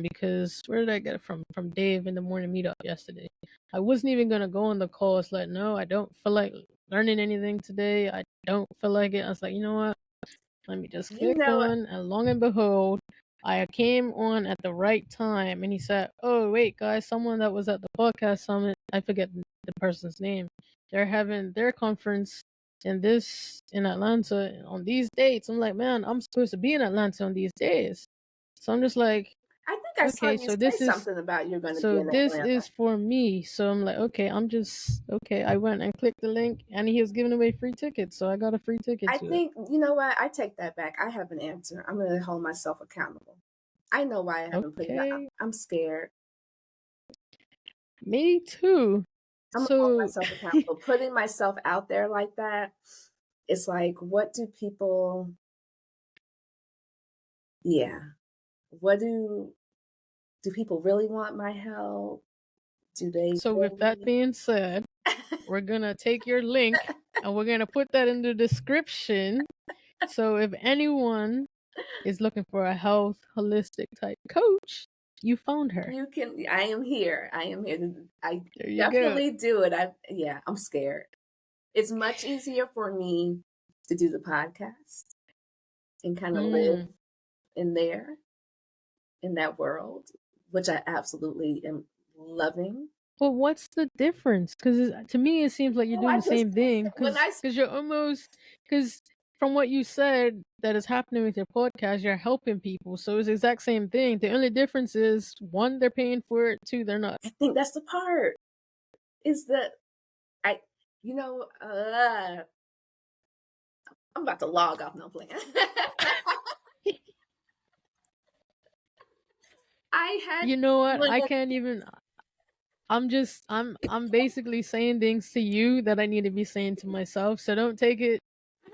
Because where did I get it from? From Dave in the morning meetup yesterday. I wasn't even gonna go on the call. It's like, no, I don't feel like learning anything today. I don't feel like it. I was like, you know what? Let me just You click know, on, and long and behold, I came on at the right time. And he said, "Oh wait, guys, someone that was at the podcast summit. I forget the person's name. They're having their conference in Atlanta on these dates." I'm like, man, I'm supposed to be in Atlanta on these days. So I'm just like, I think I saw okay, you say something about you're going to be in this Atlanta. is for me. So I'm like, okay, okay. I went and clicked the link, and he was giving away free tickets, so I got a free ticket I to it. think, you know what? I take that back. I have an answer. I'm going to hold myself accountable. I know why I haven't put it out. Okay, I'm scared. me too. I'm going to hold So myself accountable. Putting myself out there like that, it's like, what do people, yeah, what do people really want my help? Do they so with that really? being said, we're gonna take your link and we're gonna put that in the description. So if anyone is looking for a health holistic type coach, you found her. You can, I am here. I am here. I There you go. definitely do it. Yeah, I'm scared. It's much easier for me to do the podcast and kind of live Mm. in there, in that world, which I absolutely am loving. But what's the difference? Because to me, it seems like you're Oh, doing I the just same thing. when I Because you're almost because from what you said that is happening with your podcast, you're helping people. So it's the exact same thing. The only difference is one, they're paying for it. Two, they're not. I think that's the part is that I, you know, I'm about to log off. No plan. I had You know what? when I can't even. I'm basically saying things to you that I need to be saying to myself. So don't take it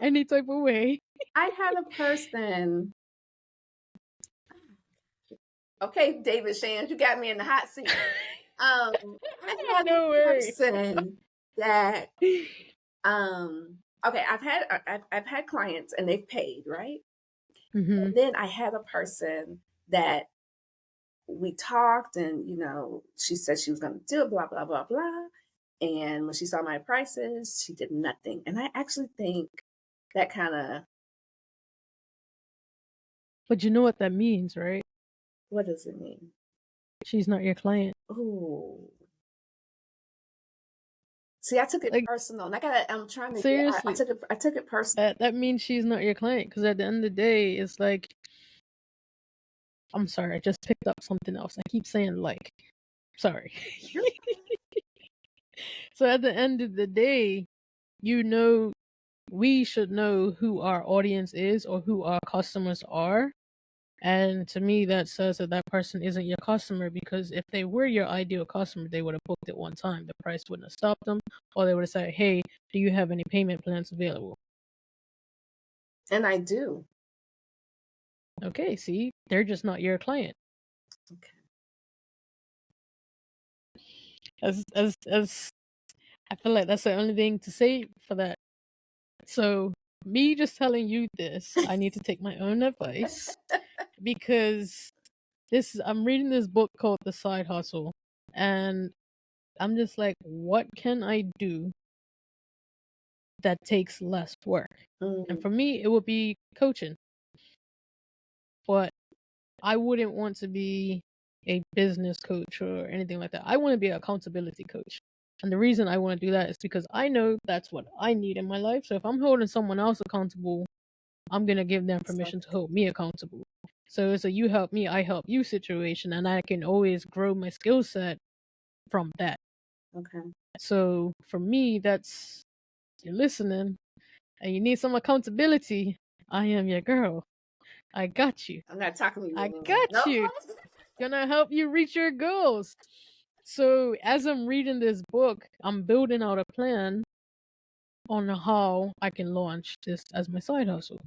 any type of way. I had a person. Okay, David Shands, you got me in the hot seat. I had No a way. person that okay, I've had clients and they've paid, right? Mm-hmm. And then I had a person that we talked and she said she was going to do it, blah blah blah blah. And when she saw my prices, she did nothing. And I actually think that kind of, But you know what that means, right? what does it mean? She's not your client. Oh, see, I took it Like personal, and I'm trying to get. I seriously. took it. I took it personal. That means she's not your client because at the end of the day, it's like I'm sorry, I just picked up something else. I keep saying like, sorry. So at the end of the day, we should know who our audience is or who our customers are. And to me, that says that that person isn't your customer, because if they were your ideal customer, they would have booked it one time. The price wouldn't have stopped them, or they would have said, hey, do you have any payment plans available? And I do. Okay, see, they're just not your client. Okay. As I feel like that's the only thing to say for that. So me just telling you this, I need to take my own advice, because I'm reading this book called The Side Hustle, and I'm just like, what can I do that takes less work? And for me, it would be coaching. But I wouldn't want to be a business coach or anything like that. I want to be an accountability coach. And the reason I want to do that is because I know that's what I need in my life. So if I'm holding someone else accountable, I'm going to give them permission to hold me accountable. So it's a you help me, I help you situation, and I can always grow my skill set from that. Okay. So for me, that's, you're listening and you need some accountability. I am your girl. I got you. I'm not talking to you I anymore. got No. you. Gonna help you reach your goals. So as I'm reading this book, I'm building out a plan on how I can launch this as my side hustle.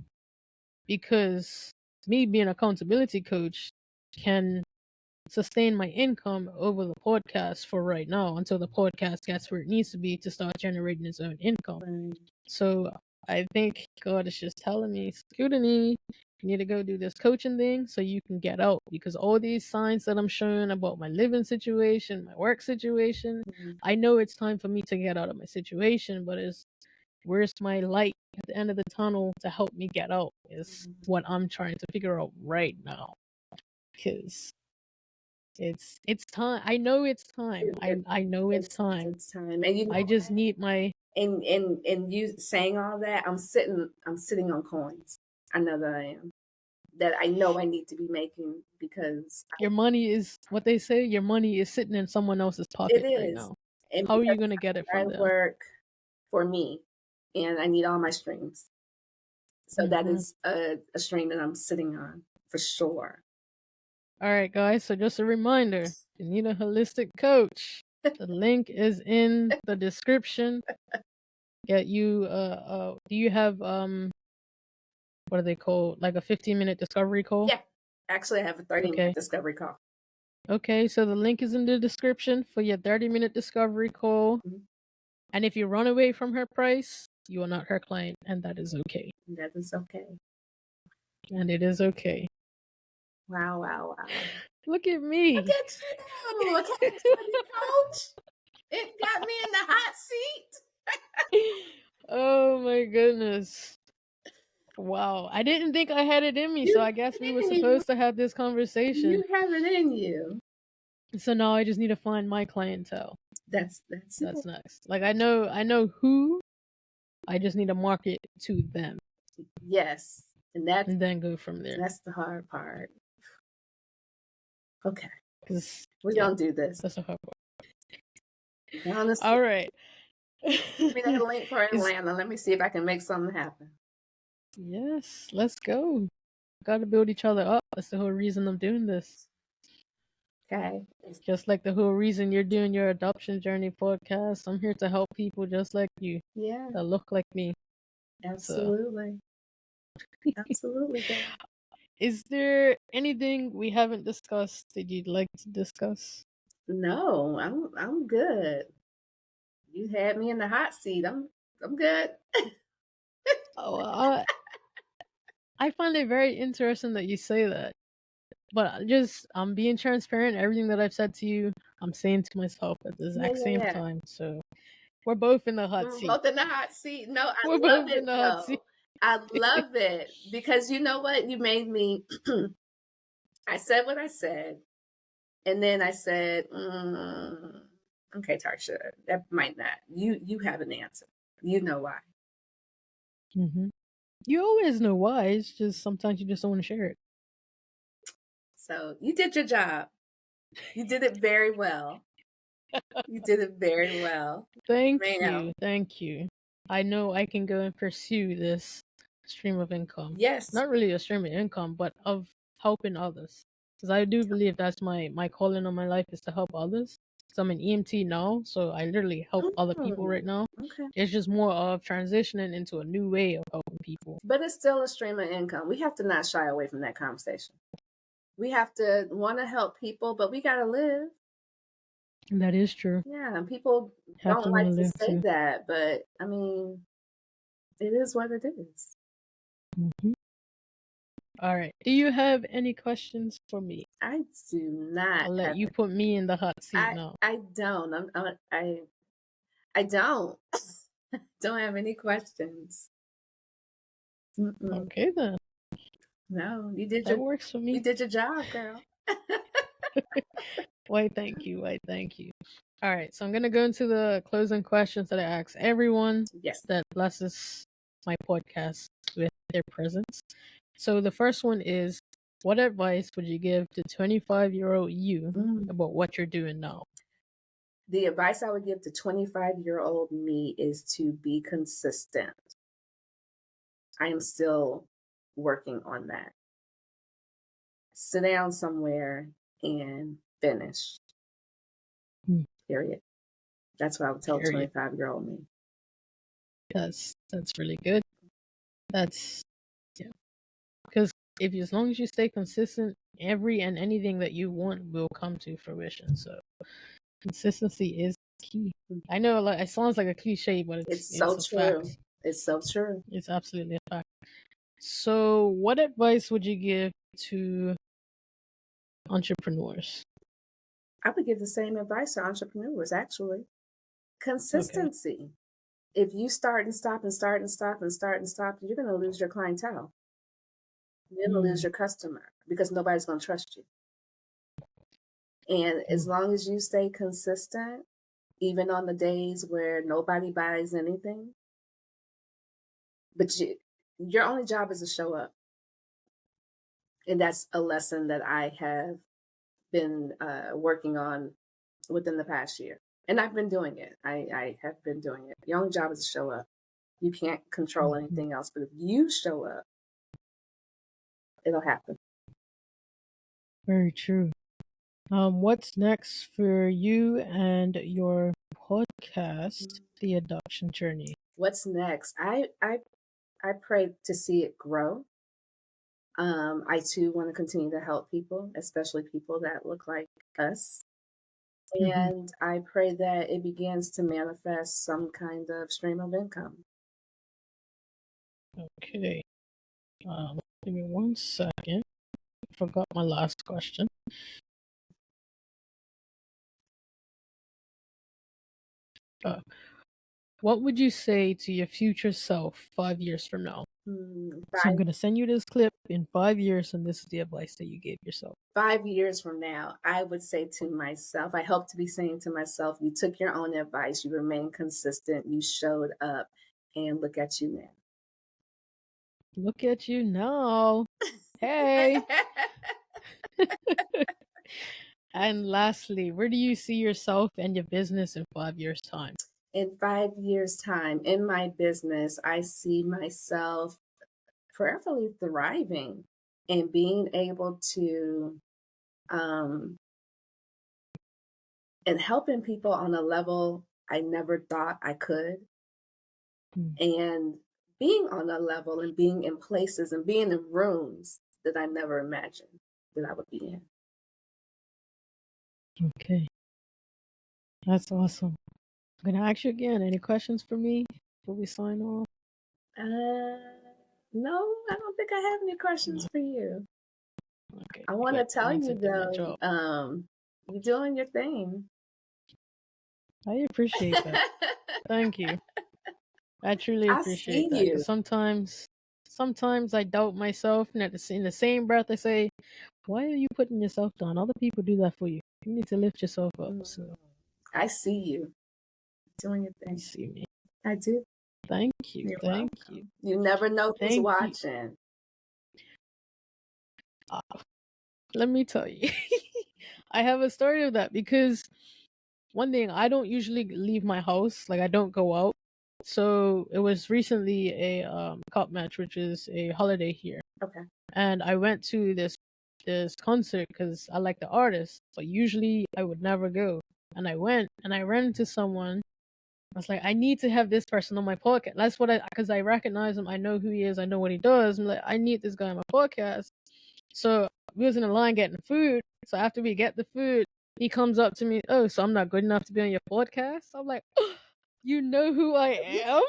Because me being an accountability coach can sustain my income over the podcast for right now, until the podcast gets where it needs to be to start generating its own income. Right. So I think God is just telling me, Scrutiny, you need to go do this coaching thing so you can get out. Because all these signs that I'm showing about my living situation, my work situation, I know it's time for me to get out of my situation, but where's my light at the end of the tunnel to help me get out is what I'm trying to figure out right now. Because it's time. I know it's time. I know it's time. It's time. And you know, I just need my and you saying all that, I'm sitting on coins. I know that I am. That I know I need to be making, because your money is what they say. Your money is sitting in someone else's it pocket right is. now. And How are you because gonna get it I from them? work for me, and I need all my streams. So that is a stream that I'm sitting on for sure. All right, guys. So just a reminder: you need a holistic coach. The link is in the description. Get you. Do you have What are they called? Like a 15-minute discovery call? Yeah. Actually, I have a 30-minute discovery call. Okay, so the link is in the description for your 30-minute discovery call. And if you run away from her price, you are not her client, and that is okay. That is okay. And it is okay. Wow, wow, wow. Look at me. Look at you. Accountability coach. It got me in the hot seat. Oh my goodness. Wow. I didn't think I had it in me, so I guess we were supposed to have this conversation. You have it in you. So now I just need to find my clientele. That's next. Like I know who. I just need to market to them. Yes. And then go from there. That's the hard part. Okay. We're gonna do this. That's the hard part. Honestly, all right. Give me that link for Atlanta. Let me see if I can make something happen. Yes, let's go. Gotta build each other up. That's the whole reason I'm doing this. Okay. Just like the whole reason you're doing your adoption journey podcast. I'm here to help people just like you. Yeah. That look like me. Absolutely. So. Absolutely. Is there anything we haven't discussed that you'd like to discuss? No, I'm good. You had me in the hot seat. I'm good. I find it very interesting that you say that. But I'm being transparent. Everything that I've said to you, I'm saying to myself at the exact same time. So we're both in the hot seat. Both in the hot seat. No, I we're love both it in the hot seat. I love it, because you know what? You made me. I said what I said, and then I said, "Okay, Tarcia, that might not. You have an answer. You know why." You always know why. It's just sometimes you just don't want to share it. So you did your job. You did it very well. You did it very well. Thank Ma'am. you. Thank you. I know I can go and pursue this stream of income. Yes. Not really a stream of income, but of helping others. Because I do believe that's my calling on my life is to help others. So I'm an EMT now, so I literally help other people right now. Okay. It's just more of transitioning into a new way of helping people. But it's still a stream of income. We have to not shy away from that conversation. We have to want to help people, but we got to live. That is true. Yeah, and people Have don't to want like to to live say too. that, but I mean, it is what it is. Mm-hmm. All right. Do you have any questions for me? I do not I'll let have. you put me in the hot seat I now. I don't. I don't. Don't have any questions. Mm-mm. Okay then. No, That works for you me. did your job, girl. Why thank you. Why thank you. All right, so I'm gonna go into the closing questions that I ask everyone Yes. that blesses my podcast with their presence. So the first one is, what advice would you give to 25-year-old you about what you're doing now? The advice I would give to 25-year-old me is to be consistent. I am still working on that. Sit down somewhere and finish. Period. That's what I would tell Period. 25-year-old me. That's really good. That's yeah. Because if as long as you stay consistent, every and anything that you want will come to fruition. So consistency is key. I know like it sounds like a cliche, but It's it's so a true. fact. It's so true. It's absolutely a fact. So what advice would you give to entrepreneurs? I would give the same advice to entrepreneurs, actually. Okay. Consistency. If you start and stop and start and stop and start and stop, you're going to lose your clientele. You're going to lose your customer because nobody's going to trust you. And as long as you stay consistent, even on the days where nobody buys anything, but your only job is to show up. And that's a lesson that I have been working on within the past year. And I've been doing it. I have been doing it. Your only job is to show up. You can't control anything else. But if you show up, it'll happen. Very true. What's next for you and your podcast, The Adoption Journey? What's next? I pray to see it grow. I too want to continue to help people, especially people that look like us. And I pray that it begins to manifest some kind of stream of income. Okay. Give me 1 second. I forgot my last question. What would you say to your future self 5 years from now? So I'm going to send you this clip in 5 years, and this is the advice that you gave yourself. 5 years from now, I would say to myself, I hope to be saying to myself, you took your own advice, you remained consistent, you showed up, and look at you now. Look at you now. Hey. And lastly, where do you see yourself and your business in 5 years' time? In 5 years' time, in my business, I see myself prayerfully thriving and being able to and helping people on a level I never thought I could. And being on a level and being in places and being in rooms that I never imagined that I would be in. Okay. That's awesome. I'm going to ask you again, any questions for me before we sign off? No, I don't think I have any questions for you. Okay. I want to tell you did my though, job. you're doing your thing. I appreciate that. Thank you. I truly I appreciate see that. you. Because sometimes I doubt myself, and in the same breath, I say, "Why are you putting yourself down? Other people do that for you. You need to lift yourself up." So I see you doing your thing. you see me. I do. Thank you. You're Thank welcome. you. You never know who's Thank you. watching. Let me tell you. I have a story of that because one thing, I don't usually leave my house. Like I don't go out. So it was recently a cup match, which is a holiday here, Okay. and I went to this concert because I like the artist. But usually I would never go, and I went and I ran into someone. I was like, I need to have this person on my podcast. That's what because I recognize him. I know who he is. I know what he does. I'm like, I need this guy on my podcast. So we was in a line getting food. So after we get the food, he comes up to me. Oh, so I'm not good enough to be on your podcast? I'm like, oh, you know who I am?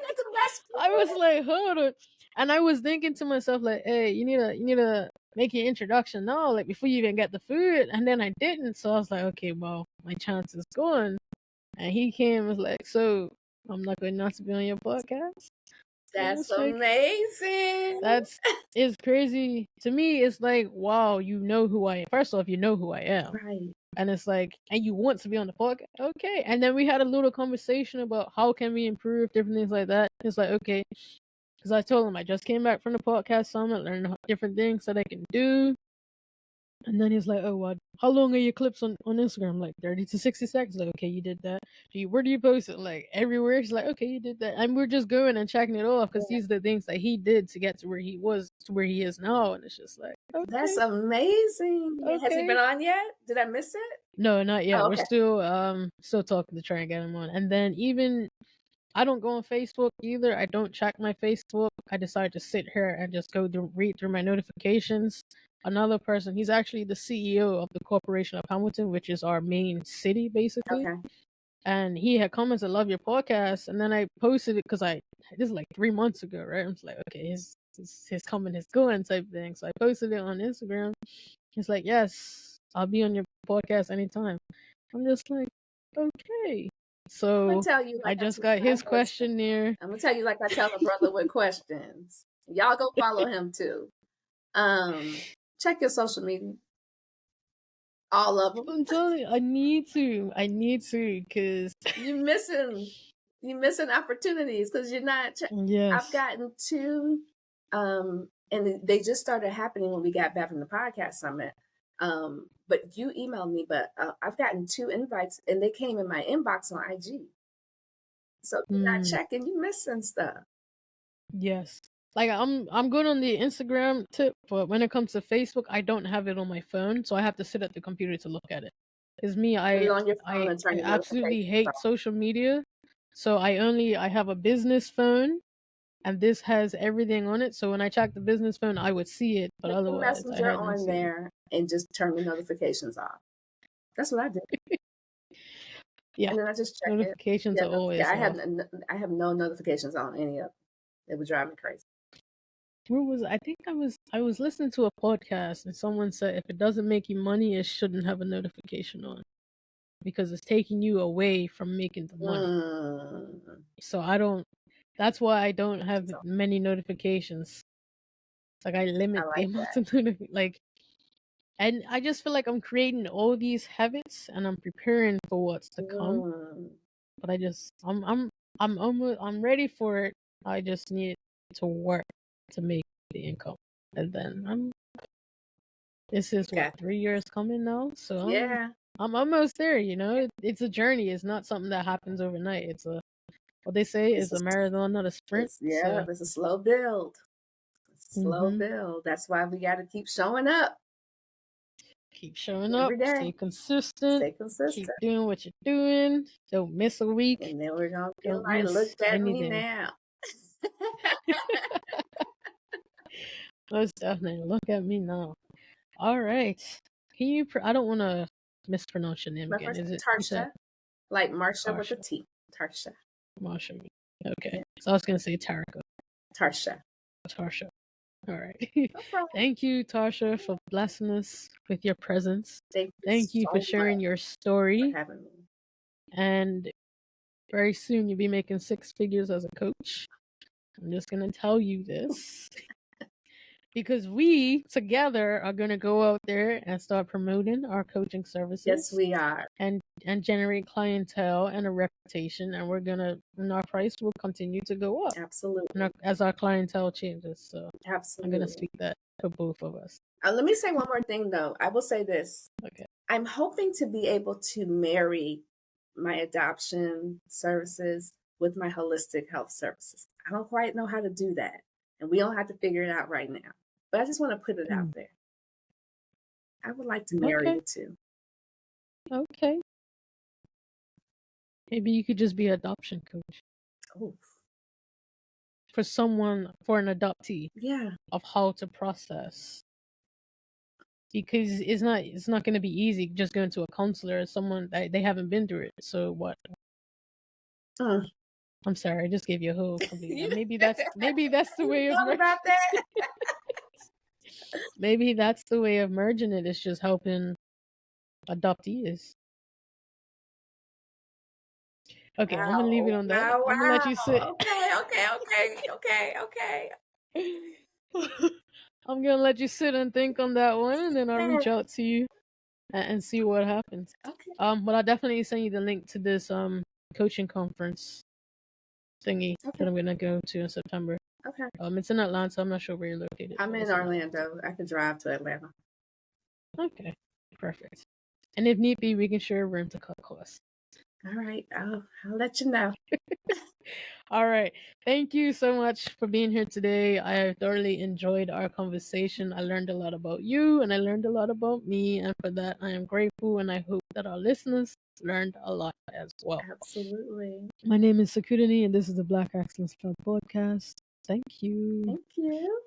That's the best I was feeling. like, hold on. And I was thinking to myself, like, hey, you need to make your introduction now, like before you even get the food. And then I didn't. So I was like, okay, well, my chance is gone. And he came and was like, so I'm not good enough to be on your podcast? And That's it's like, amazing. that's it's crazy. To me, it's like, wow, you know who I am. First off, you know who I am. Right. And it's like, and you want to be on the podcast? Okay. And then we had a little conversation about how can we improve, different things like that. It's like, okay. Because I told him I just came back from the podcast summit, learned different things that I can do. And then he's like, oh, what? How long are your clips on Instagram? Like 30 to 60 seconds. Like, okay, you did that. Where do you post it? Like everywhere. He's like, okay, you did that. And we're just going and checking it off because these are the things that he did to get to where he was, to where he is now. And it's just like, okay. That's amazing. Okay. Has he been on yet? Did I miss it? No, not yet. Oh, We're okay. still talking to try and get him on. And then even I don't go on Facebook either. I don't check my Facebook. I decided to sit here and just go read through my notifications. Another person, he's actually the CEO of the Corporation of Hamilton, which is our main city, basically. Okay. And he had commented, "Love your podcast," and then I posted it because this is like 3 months ago, right? I'm just like, okay, his coming, his going type thing. So I posted it on Instagram. He's like, "Yes, I'll be on your podcast anytime." I'm just like, okay. I'm So gonna tell you I like just got his questionnaire. I'm gonna tell you like I tell a brother with questions. Y'all go follow him too. Check your social media. All of them. I'm telling you, I need to, because You're missing opportunities because you're not. yes, I've gotten two, and they just started happening when we got back from the podcast summit. But you emailed me, but I've gotten two invites, and they came in my inbox on IG. So if you're not checking, you're missing stuff. yes. Like I'm good on the Instagram tip, but when it comes to Facebook, I don't have it on my phone, so I have to sit at the computer to look at it. Because me, Put it on your phone I and turn I your absolutely notifications hate off. social media. So I have a business phone, and this has everything on it. So when I check the business phone, I would see it, but Put the otherwise I messenger hadn't on seen it. there and just turn the notifications off. That's what I did. Yeah, And then I just check it. notifications are always I off. have no notifications on any of them. It would drive me crazy. Where was I think I was listening to a podcast and someone said if it doesn't make you money, it shouldn't have a notification on because it's taking you away from making the money. So I don't. That's why I don't have many notifications. Like I limit the amount of like, and I just feel like I'm creating all these habits and I'm preparing for what's to come. But I'm ready for it. I just need to work to make the income, and then this is what 3 years coming now, so Yeah. I'm almost there. You know, it's a journey. It's not something that happens overnight. It's a what they say is a marathon, not a sprint. It's a slow build. It's a slow build. That's why we got to keep showing up. Keep showing up. Every day. Stay consistent. Stay consistent. Keep doing what you're doing. Don't miss a week. And then we're gonna feel Don't like, miss look at anything. me now. Most definitely. Look at me now. All right. Can you? I don't want to mispronounce your name My again. first Is it Tarcia? Like Marsha with a T. Tarcia. Marsha. Okay. So I was gonna say Tarika. Tarcia. Tarcia. All right. Thank you, Tarcia, for blessing us with your presence. Thank you for sharing your story. For having me. And very soon you'll be making 6 figures as a coach. I'm just gonna tell you this. Because we together are going to go out there and start promoting our coaching services. Yes, we are. And generate clientele and a reputation. And and our price will continue to go up. Absolutely. As our clientele changes. So absolutely. I'm going to speak that for both of us. Let me say one more thing, though. I will say this. Okay. I'm hoping to be able to marry my adoption services with my holistic health services. I don't quite know how to do that. And we don't have to figure it out right now. But I just want to put it out there. I would like to marry Okay. the two. Okay. Maybe you could just be an adoption coach Oh, for an adoptee yeah. of how to process. Because it's not going to be easy just going to a counselor as someone that they haven't been through it. So what? Uh, I'm sorry, I just gave you a whole complete. you, Maybe that's the you way of thought about that? maybe that's the way of merging it. It's just helping adoptees. Okay, I'm gonna leave it Wow. on that. Wow. I'm gonna let you sit. Wow. Okay. I'm gonna let you sit and think on that one, and then I'll reach out to you and see what happens. Okay. But I'll definitely send you the link to this coaching conference thingy that I'm gonna go to in September. Okay. It's in Atlanta. I'm not sure where you're located. I'm but in it's Orlando. I could drive to Atlanta. Okay, perfect. And if need be, we can share a room to cut costs. All right. I'll let you know. All right. Thank you so much for being here today. I thoroughly enjoyed our conversation. I learned a lot about you and I learned a lot about me. And for that, I am grateful. And I hope that our listeners learned a lot as well. Absolutely. My name is Security, and this is the Black Excellence Club podcast. Thank you. Thank you.